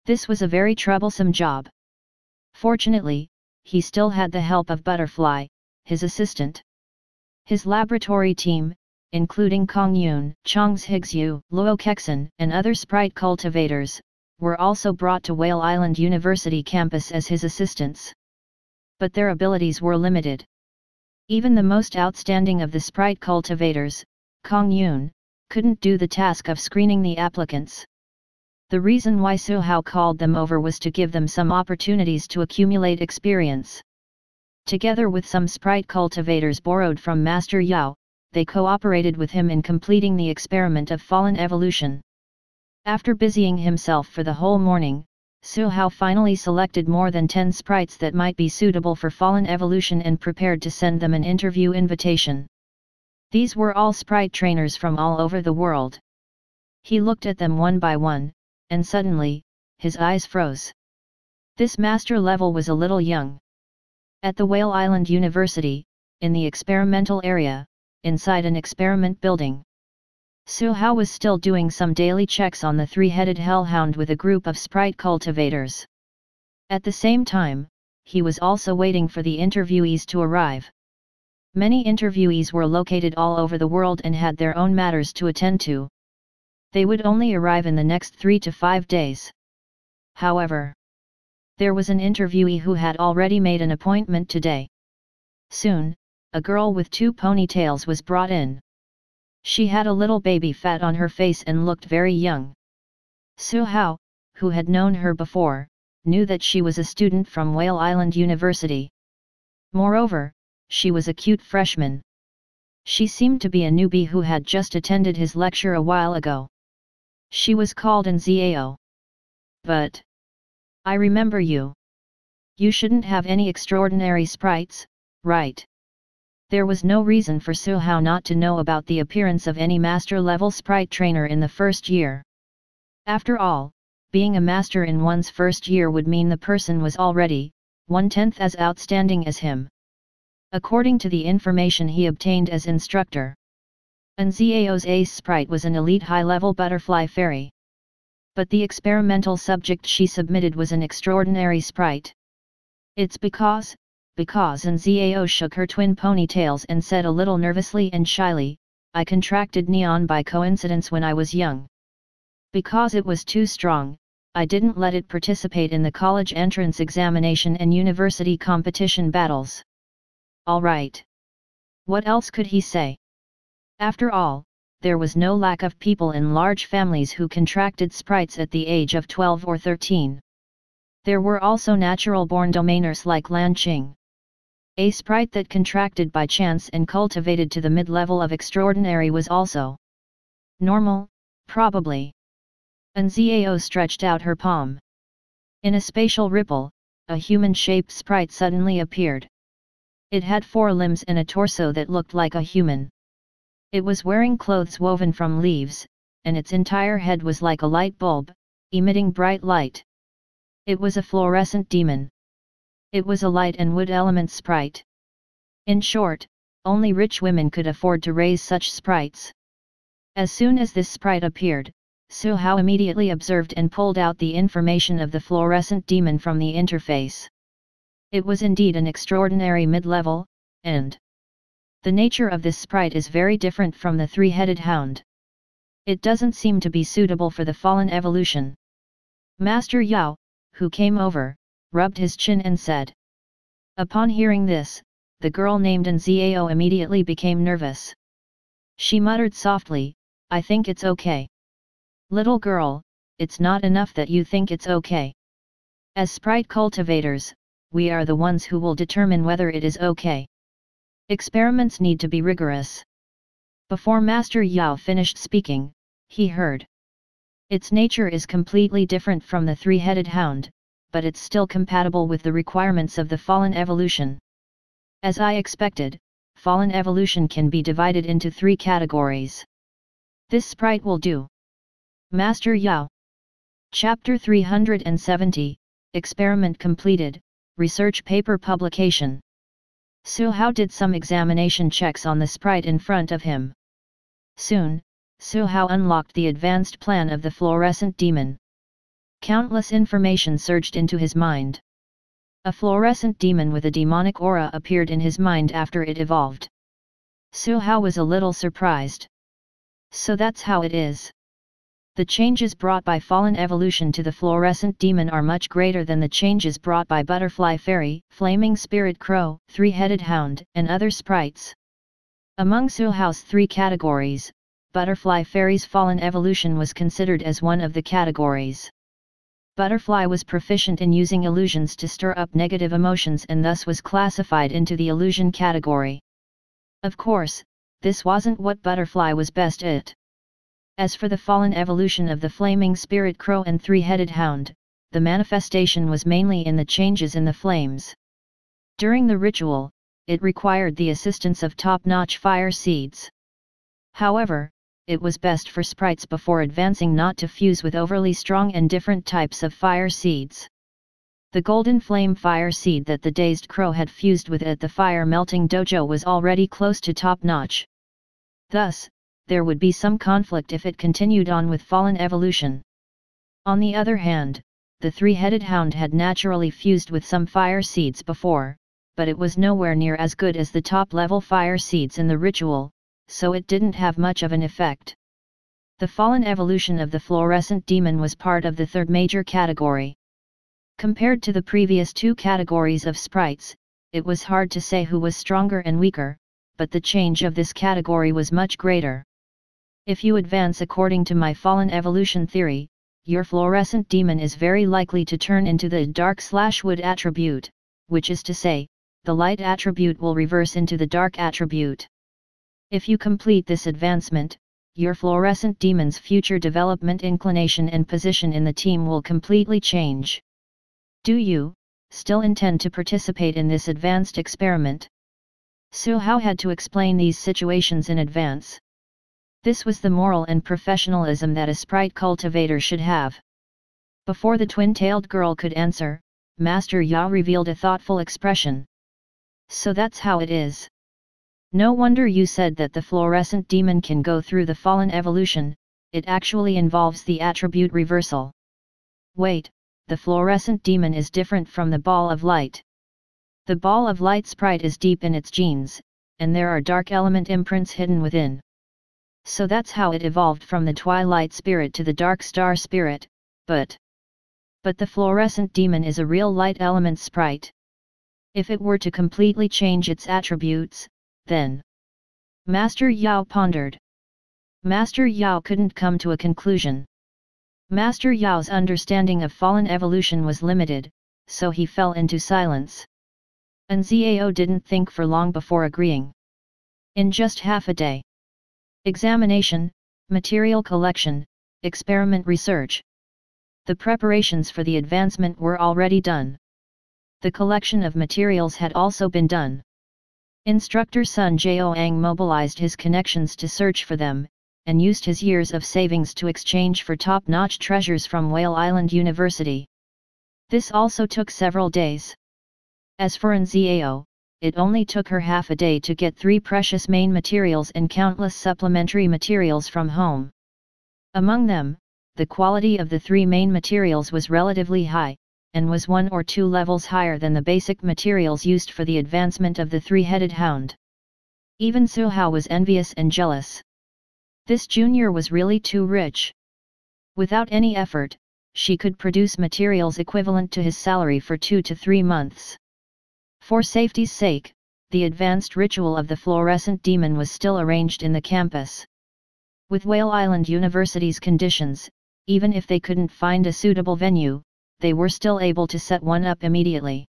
This was a very troublesome job. Fortunately, he still had the help of Butterfly, his assistant. His laboratory team, including Kong Yoon, Chong's Higsu, Luo Kexan, and other sprite cultivators, were also brought to Whale Island University campus as his assistants. But their abilities were limited. Even the most outstanding of the sprite cultivators, Kong Yoon, couldn't do the task of screening the applicants. The reason why Su Hao called them over was to give them some opportunities to accumulate experience. Together with some sprite cultivators borrowed from Master Yao, they cooperated with him in completing the experiment of fallen evolution. After busying himself for the whole morning, Su Hao finally selected more than 10 sprites that might be suitable for fallen evolution and prepared to send them an interview invitation. These were all sprite trainers from all over the world. He looked at them one by one, and suddenly, his eyes froze. This master level was a little young. At the Whale Island University, in the experimental area, inside an experiment building, Su Hao was still doing some daily checks on the three-headed hellhound with a group of sprite cultivators. At the same time, he was also waiting for the interviewees to arrive. Many interviewees were located all over the world and had their own matters to attend to. They would only arrive in the next 3 to 5 days. However, there was an interviewee who had already made an appointment today. Soon, a girl with 2 ponytails was brought in. She had a little baby fat on her face and looked very young. Su Hao, who had known her before, knew that she was a student from Whale Island University. Moreover, she was a cute freshman. She seemed to be a newbie who had just attended his lecture a while ago. She was called an Zhao. But I remember you. You shouldn't have any extraordinary sprites, right? There was no reason for Su Hao not to know about the appearance of any master-level sprite trainer in the first year. After all, being a master in one's first year would mean the person was already 1/10 as outstanding as him. According to the information he obtained as instructor, an Zhao's ace sprite was an elite high-level butterfly fairy. But the experimental subject she submitted was an extraordinary sprite. It's because an Zhao shook her twin ponytails and said a little nervously and shyly, I contracted neon by coincidence when I was young. Because it was too strong, I didn't let it participate in the college entrance examination and university competition battles. Alright. What else could he say? After all, there was no lack of people in large families who contracted sprites at the age of 12 or 13. There were also natural-born domainers like Lan Qing. A sprite that contracted by chance and cultivated to the mid-level of extraordinary was also normal, probably. An Zhao stretched out her palm. In a spatial ripple, a human-shaped sprite suddenly appeared. It had 4 limbs and a torso that looked like a human. It was wearing clothes woven from leaves, and its entire head was like a light bulb, emitting bright light. It was a fluorescent demon. It was a light and wood element sprite. In short, only rich women could afford to raise such sprites. As soon as this sprite appeared, Su Hao immediately observed and pulled out the information of the fluorescent demon from the interface. It was indeed an extraordinary mid-level, and the nature of this sprite is very different from the three-headed hound. It doesn't seem to be suitable for the fallen evolution. Master Yao, who came over, rubbed his chin and said. Upon hearing this, the girl named An Zhao immediately became nervous. She muttered softly, I think it's okay. Little girl, it's not enough that you think it's okay. As sprite cultivators, we are the ones who will determine whether it is okay. Experiments need to be rigorous. Before Master Yao finished speaking, he heard. Its nature is completely different from the three-headed hound, but it's still compatible with the requirements of the fallen evolution. As I expected, fallen evolution can be divided into 3 categories. This sprite will do. Master Yao. Chapter 370, Experiment completed, Research paper publication. Su Hao did some examination checks on the sprite in front of him. Soon, Su Hao unlocked the advanced plan of the fluorescent demon. Countless information surged into his mind. A fluorescent demon with a demonic aura appeared in his mind after it evolved. Su Hao was a little surprised. So that's how it is. The changes brought by fallen evolution to the fluorescent demon are much greater than the changes brought by butterfly fairy, flaming spirit crow, three-headed hound, and other sprites. Among Su Hao's three categories, butterfly fairy's fallen evolution was considered as one of the categories. Butterfly was proficient in using illusions to stir up negative emotions and thus was classified into the illusion category. Of course, this wasn't what Butterfly was best at. As for the fallen evolution of the flaming spirit crow and three-headed hound, the manifestation was mainly in the changes in the flames. During the ritual, it required the assistance of top-notch fire seeds. However, it was best for sprites before advancing not to fuse with overly strong and different types of fire seeds. The golden flame fire seed that the dazed crow had fused with at the fire melting dojo was already close to top-notch. Thus, there would be some conflict if it continued on with fallen evolution. On the other hand, the three-headed hound had naturally fused with some fire seeds before, but it was nowhere near as good as the top-level fire seeds in the ritual, so it didn't have much of an effect. The fallen evolution of the fluorescent demon was part of the third major category. Compared to the previous two categories of sprites, it was hard to say who was stronger and weaker, but the change of this category was much greater. If you advance according to my fallen evolution theory, your fluorescent demon is very likely to turn into the dark/wood attribute, which is to say, the light attribute will reverse into the dark attribute. If you complete this advancement, your fluorescent demon's future development inclination and position in the team will completely change. Do you still intend to participate in this advanced experiment? Su Hao had to explain these situations in advance. This was the moral and professionalism that a sprite cultivator should have. Before the twin-tailed girl could answer, Master Yao revealed a thoughtful expression. So that's how it is. No wonder you said that the fluorescent demon can go through the fallen evolution, it actually involves the attribute reversal. Wait, the fluorescent demon is different from the ball of light. The ball of light sprite is deep in its genes, and there are dark element imprints hidden within. So that's how it evolved from the twilight spirit to the dark star spirit, but the fluorescent demon is a real light element sprite. If it were to completely change its attributes, then... Master Yao pondered. Master Yao couldn't come to a conclusion. Master Yao's understanding of fallen evolution was limited, so he fell into silence. And Zhao didn't think for long before agreeing. In just half a day. Examination, material collection, experiment research. The preparations for the advancement were already done. The collection of materials had also been done. Instructor Sun Jiaoang mobilized his connections to search for them, and used his years of savings to exchange for top-notch treasures from Whale Island University. This also took several days. As for Zhao, it only took her half a day to get 3 precious main materials and countless supplementary materials from home. Among them, the quality of the 3 main materials was relatively high, and was 1 or 2 levels higher than the basic materials used for the advancement of the three-headed hound. Even Su Hao was envious and jealous. This junior was really too rich. Without any effort, she could produce materials equivalent to his salary for 2 to 3 months. For safety's sake, the advanced ritual of the fluorescent demon was still arranged in the campus. With Whale Island University's conditions, even if they couldn't find a suitable venue, they were still able to set one up immediately.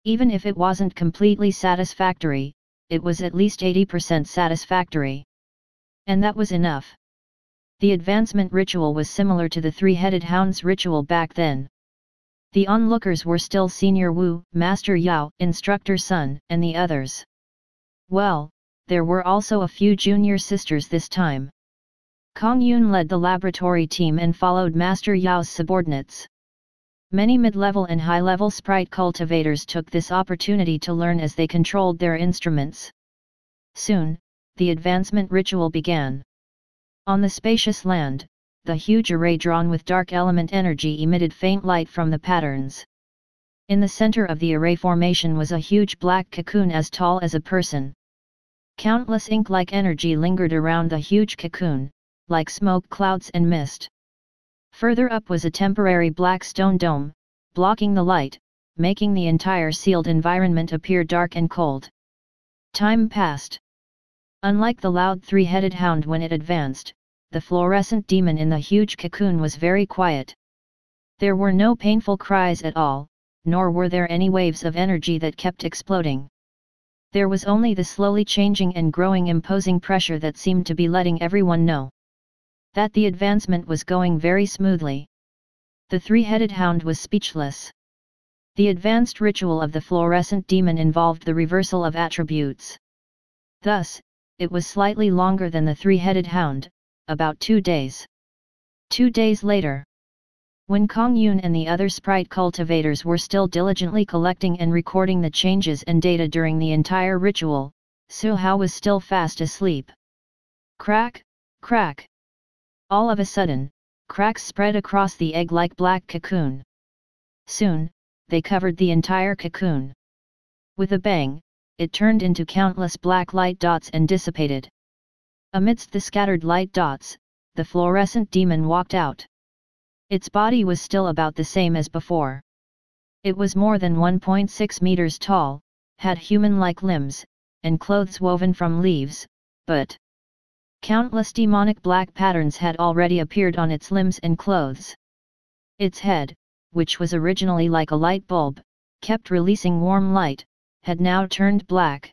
Even if it wasn't completely satisfactory, it was at least 80% satisfactory. And that was enough. The advancement ritual was similar to the three-headed hound's ritual back then. The onlookers were still Senior Wu, Master Yao, Instructor Sun, and the others. Well, there were also a few junior sisters this time. Kong Yun led the laboratory team and followed Master Yao's subordinates. Many mid-level and high-level sprite cultivators took this opportunity to learn as they controlled their instruments. Soon, the advancement ritual began. On the spacious land, the huge array drawn with dark element energy emitted faint light from the patterns. In the center of the array formation was a huge black cocoon as tall as a person. Countless ink-like energy lingered around the huge cocoon, like smoke clouds and mist. Further up was a temporary black stone dome, blocking the light, making the entire sealed environment appear dark and cold. Time passed. Unlike the loud three-headed hound when it advanced, the fluorescent demon in the huge cocoon was very quiet. There were no painful cries at all, nor were there any waves of energy that kept exploding. There was only the slowly changing and growing imposing pressure that seemed to be letting everyone know that the advancement was going very smoothly. The three-headed hound was speechless. The advanced ritual of the fluorescent demon involved the reversal of attributes. Thus, it was slightly longer than the three-headed hound, about 2 days. 2 days later, when Kong Yun and the other sprite cultivators were still diligently collecting and recording the changes and data during the entire ritual, Su Hao was still fast asleep. Crack, crack. All of a sudden, cracks spread across the egg-like black cocoon. Soon, they covered the entire cocoon. With a bang, it turned into countless black light dots and dissipated. Amidst the scattered light dots, the fluorescent demon walked out. Its body was still about the same as before. It was more than 1.6 meters tall, had human-like limbs, and clothes woven from leaves, but countless demonic black patterns had already appeared on its limbs and clothes. Its head, which was originally like a light bulb, kept releasing warm light, had now turned black.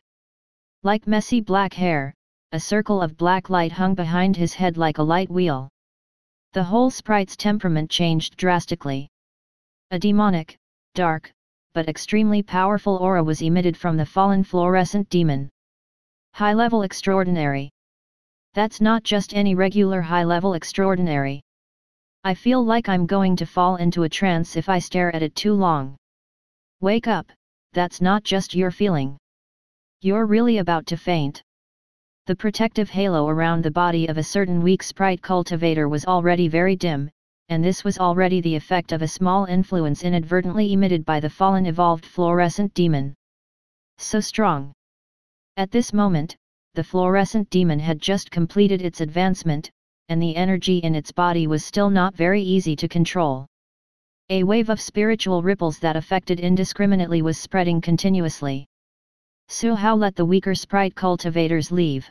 Like messy black hair, a circle of black light hung behind his head like a light wheel. The whole sprite's temperament changed drastically. A demonic, dark, but extremely powerful aura was emitted from the fallen fluorescent demon. High-level extraordinary. That's not just any regular high-level extraordinary. I feel like I'm going to fall into a trance if I stare at it too long. Wake up, that's not just your feeling. You're really about to faint. The protective halo around the body of a certain weak sprite cultivator was already very dim, and this was already the effect of a small influence inadvertently emitted by the fallen evolved fluorescent demon. So strong. At this moment, the fluorescent demon had just completed its advancement, and the energy in its body was still not very easy to control. A wave of spiritual ripples that affected indiscriminately was spreading continuously. Su Hao let the weaker sprite cultivators leave.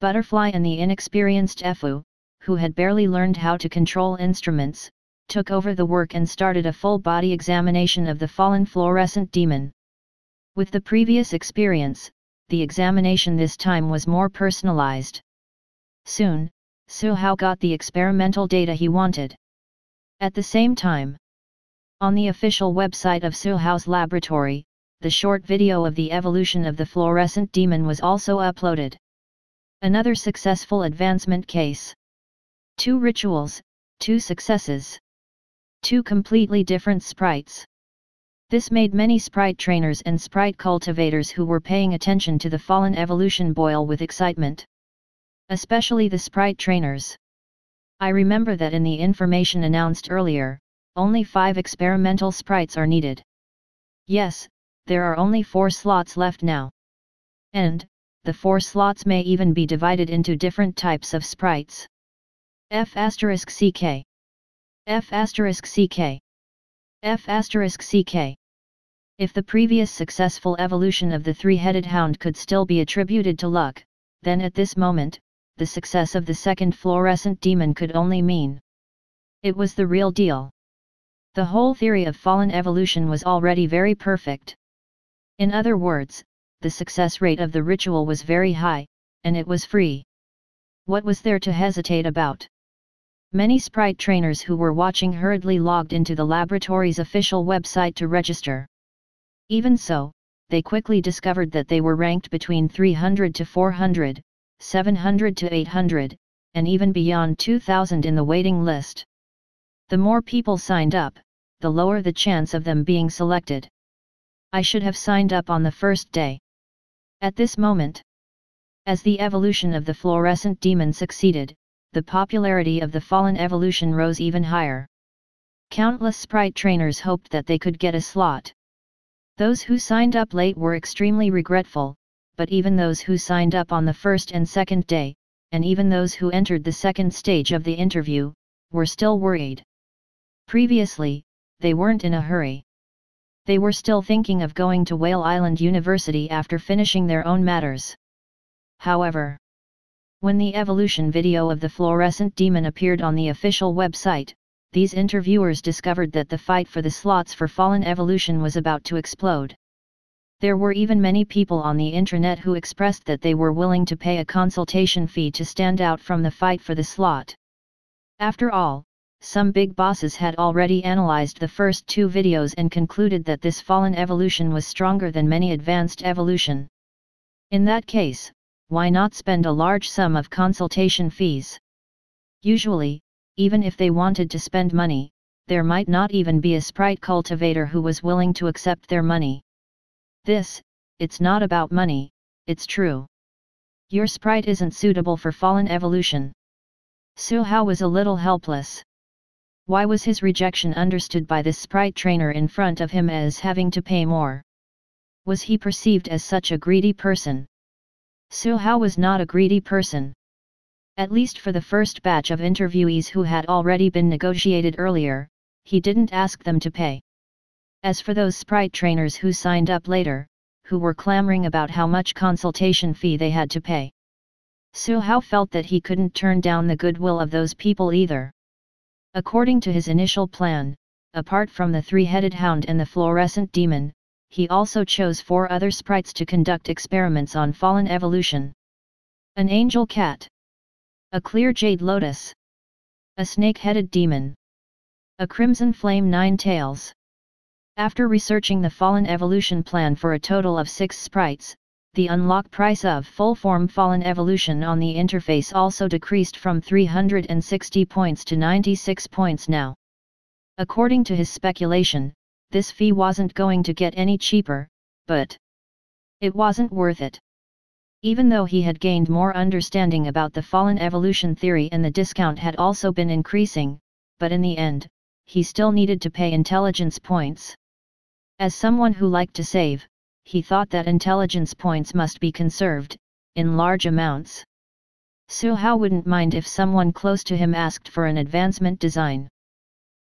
Butterfly and the inexperienced Fu, who had barely learned how to control instruments, took over the work and started a full-body examination of the fallen fluorescent demon. With the previous experience, the examination this time was more personalized. Soon, Su Hao got the experimental data he wanted. At the same time, on the official website of Su Hao's laboratory, the short video of the evolution of the fluorescent demon was also uploaded. Another successful advancement case. 2 rituals, 2 successes. 2 completely different sprites. This made many sprite trainers and sprite cultivators who were paying attention to the fallen evolution boil with excitement. Especially the sprite trainers. I remember that in the information announced earlier, only 5 experimental sprites are needed. Yes, there are only 4 slots left now. And, the 4 slots may even be divided into different types of sprites. F***CK. F***CK. F***CK. If the previous successful evolution of the three-headed hound could still be attributed to luck, then at this moment, the success of the second fluorescent demon could only mean it was the real deal. The whole theory of fallen evolution was already very perfect. In other words, the success rate of the ritual was very high, and it was free. What was there to hesitate about? Many sprite trainers who were watching hurriedly logged into the laboratory's official website to register. Even so, they quickly discovered that they were ranked between 300 to 400, 700 to 800, and even beyond 2000 in the waiting list. The more people signed up, the lower the chance of them being selected. I should have signed up on the first day. At this moment, as the evolution of the fluorescent demon succeeded, the popularity of the Fallen Evolution rose even higher. Countless Sprite trainers hoped that they could get a slot. Those who signed up late were extremely regretful, but even those who signed up on the first and second day, and even those who entered the second stage of the interview, were still worried. Previously, they weren't in a hurry. They were still thinking of going to Whale Island University after finishing their own matters. However, when the evolution video of the fluorescent demon appeared on the official website, these interviewers discovered that the fight for the slots for Fallen Evolution was about to explode. There were even many people on the intranet who expressed that they were willing to pay a consultation fee to stand out from the fight for the slot. After all, some big bosses had already analyzed the first two videos and concluded that this Fallen Evolution was stronger than many advanced evolution. In that case, why not spend a large sum of consultation fees? Usually, even if they wanted to spend money, there might not even be a sprite cultivator who was willing to accept their money. It's not about money, it's true. Your sprite isn't suitable for Fallen Evolution. Suhao was a little helpless. Why was his rejection understood by this sprite trainer in front of him as having to pay more? Was he perceived as such a greedy person? Suhao was not a greedy person. At least for the first batch of interviewees who had already been negotiated earlier, he didn't ask them to pay. As for those sprite trainers who signed up later, who were clamoring about how much consultation fee they had to pay, Suhao felt that he couldn't turn down the goodwill of those people either. According to his initial plan, apart from the three-headed hound and the fluorescent demon, he also chose 4 other sprites to conduct experiments on Fallen Evolution. An angel cat, a clear jade lotus, a snake-headed demon, a crimson flame 9 tails. After researching the Fallen Evolution plan for a total of 6 sprites, the unlock price of full-form Fallen Evolution on the interface also decreased from 360 points to 96 points now. According to his speculation, this fee wasn't going to get any cheaper, but it wasn't worth it. Even though he had gained more understanding about the Fallen Evolution theory and the discount had also been increasing, but in the end, he still needed to pay intelligence points. As someone who liked to save, he thought that intelligence points must be conserved, in large amounts. Suhao wouldn't mind if someone close to him asked for an advancement design.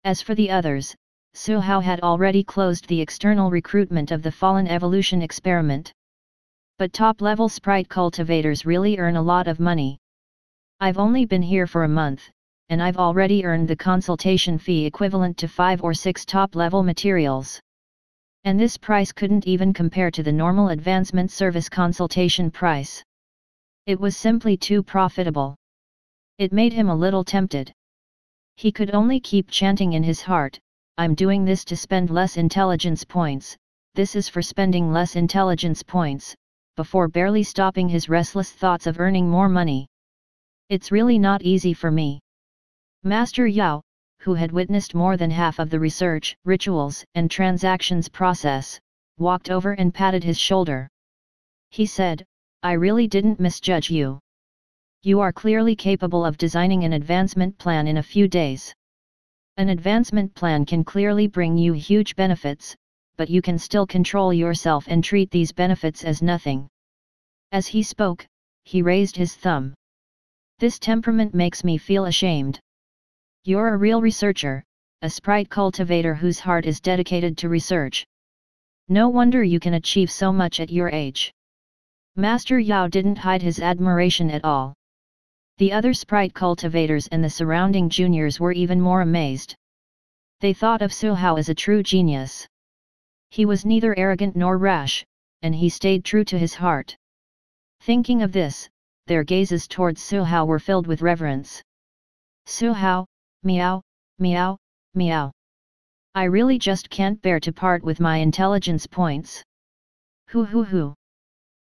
As for the others, Suhao had already closed the external recruitment of the Fallen Evolution experiment. But top-level sprite cultivators really earn a lot of money. I've only been here for a month, and I've already earned the consultation fee equivalent to 5 or 6 top-level materials. And this price couldn't even compare to the normal advancement service consultation price. It was simply too profitable. It made him a little tempted. He could only keep chanting in his heart, "I'm doing this to spend less intelligence points, this is for spending less intelligence points," before barely stopping his restless thoughts of earning more money. "It's really not easy for me." Master Yao, who had witnessed more than half of the research, rituals, and transactions process, walked over and patted his shoulder. He said, "I really didn't misjudge you. You are clearly capable of designing an advancement plan in a few days. An advancement plan can clearly bring you huge benefits, but you can still control yourself and treat these benefits as nothing." As he spoke, he raised his thumb. "This temperament makes me feel ashamed. You're a real researcher, a sprite cultivator whose heart is dedicated to research. No wonder you can achieve so much at your age." Master Yao didn't hide his admiration at all. The other sprite cultivators and the surrounding juniors were even more amazed. They thought of Suhao as a true genius. He was neither arrogant nor rash, and he stayed true to his heart. Thinking of this, their gazes towards Suhao were filled with reverence. "Suhao, meow, meow, meow. I really just can't bear to part with my intelligence points. Hoo hoo hoo."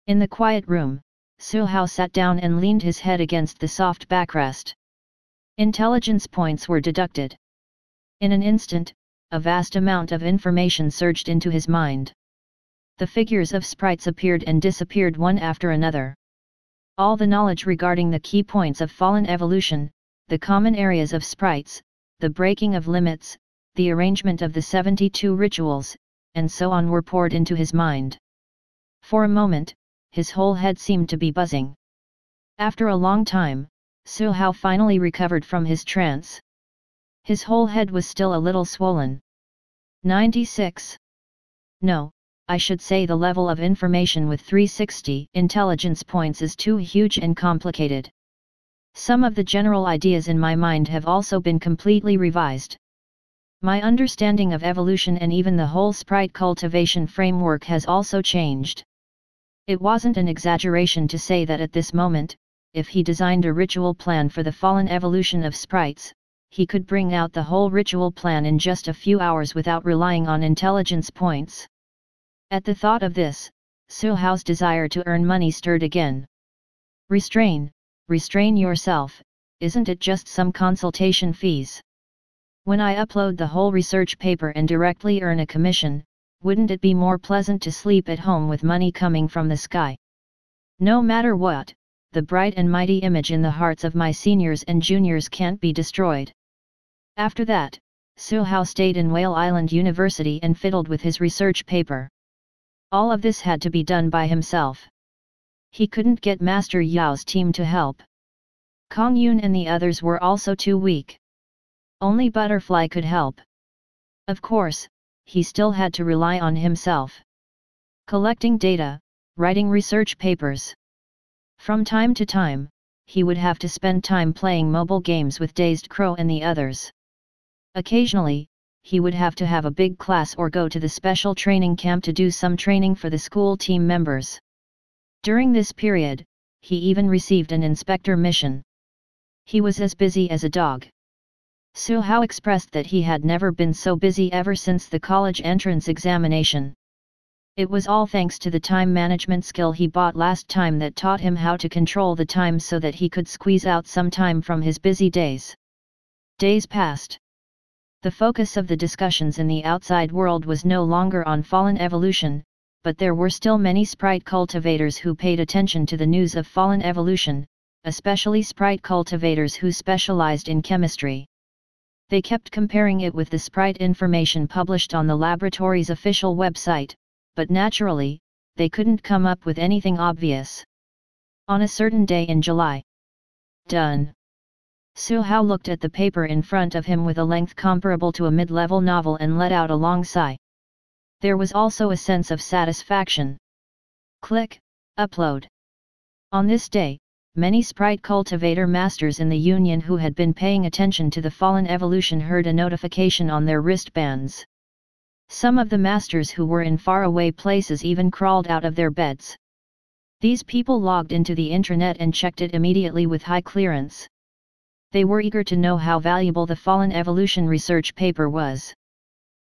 In the quiet room, Suhao sat down and leaned his head against the soft backrest. Intelligence points were deducted. In an instant, a vast amount of information surged into his mind. The figures of sprites appeared and disappeared one after another. All the knowledge regarding the key points of Fallen Evolution, the common areas of Sprites, the breaking of limits, the arrangement of the 72 rituals, and so on were poured into his mind. For a moment, his whole head seemed to be buzzing. After a long time, Su Hao finally recovered from his trance. His whole head was still a little swollen. 96. No, I should say the level of information with 360 intelligence points is too huge and complicated. Some of the general ideas in my mind have also been completely revised. My understanding of evolution and even the whole sprite cultivation framework has also changed. It wasn't an exaggeration to say that at this moment, if he designed a ritual plan for the fallen evolution of sprites, he could bring out the whole ritual plan in just a few hours without relying on intelligence points. At the thought of this, Su Hao's desire to earn money stirred again. Restrain yourself, isn't it just some consultation fees? When I upload the whole research paper and directly earn a commission, wouldn't it be more pleasant to sleep at home with money coming from the sky? No matter what, the bright and mighty image in the hearts of my seniors and juniors can't be destroyed. After that, Su Hao stayed in Whale Island University and fiddled with his research paper. All of this had to be done by himself. He couldn't get Master Yao's team to help. Kong Yun and the others were also too weak. Only Butterfly could help. Of course, he still had to rely on himself. Collecting data, writing research papers. From time to time, he would have to spend time playing mobile games with Dazed Crow and the others. Occasionally, he would have to have a big class or go to the special training camp to do some training for the school team members. During this period, he even received an inspector mission. He was as busy as a dog. Su Hao expressed that he had never been so busy ever since the college entrance examination. It was all thanks to the time management skill he bought last time that taught him how to control the time so that he could squeeze out some time from his busy days. Days passed. The focus of the discussions in the outside world was no longer on fallen evolution, but there were still many sprite cultivators who paid attention to the news of fallen evolution, especially sprite cultivators who specialized in chemistry. They kept comparing it with the sprite information published on the laboratory's official website, but naturally, they couldn't come up with anything obvious. On a certain day in July. Done. Su Hao looked at the paper in front of him with a length comparable to a mid-level novel and let out a long sigh. There was also a sense of satisfaction. Click, upload. On this day, many sprite cultivator masters in the Union who had been paying attention to the fallen evolution heard a notification on their wristbands. Some of the masters who were in faraway places even crawled out of their beds. These people logged into the intranet and checked it immediately with high clearance. They were eager to know how valuable the fallen evolution research paper was.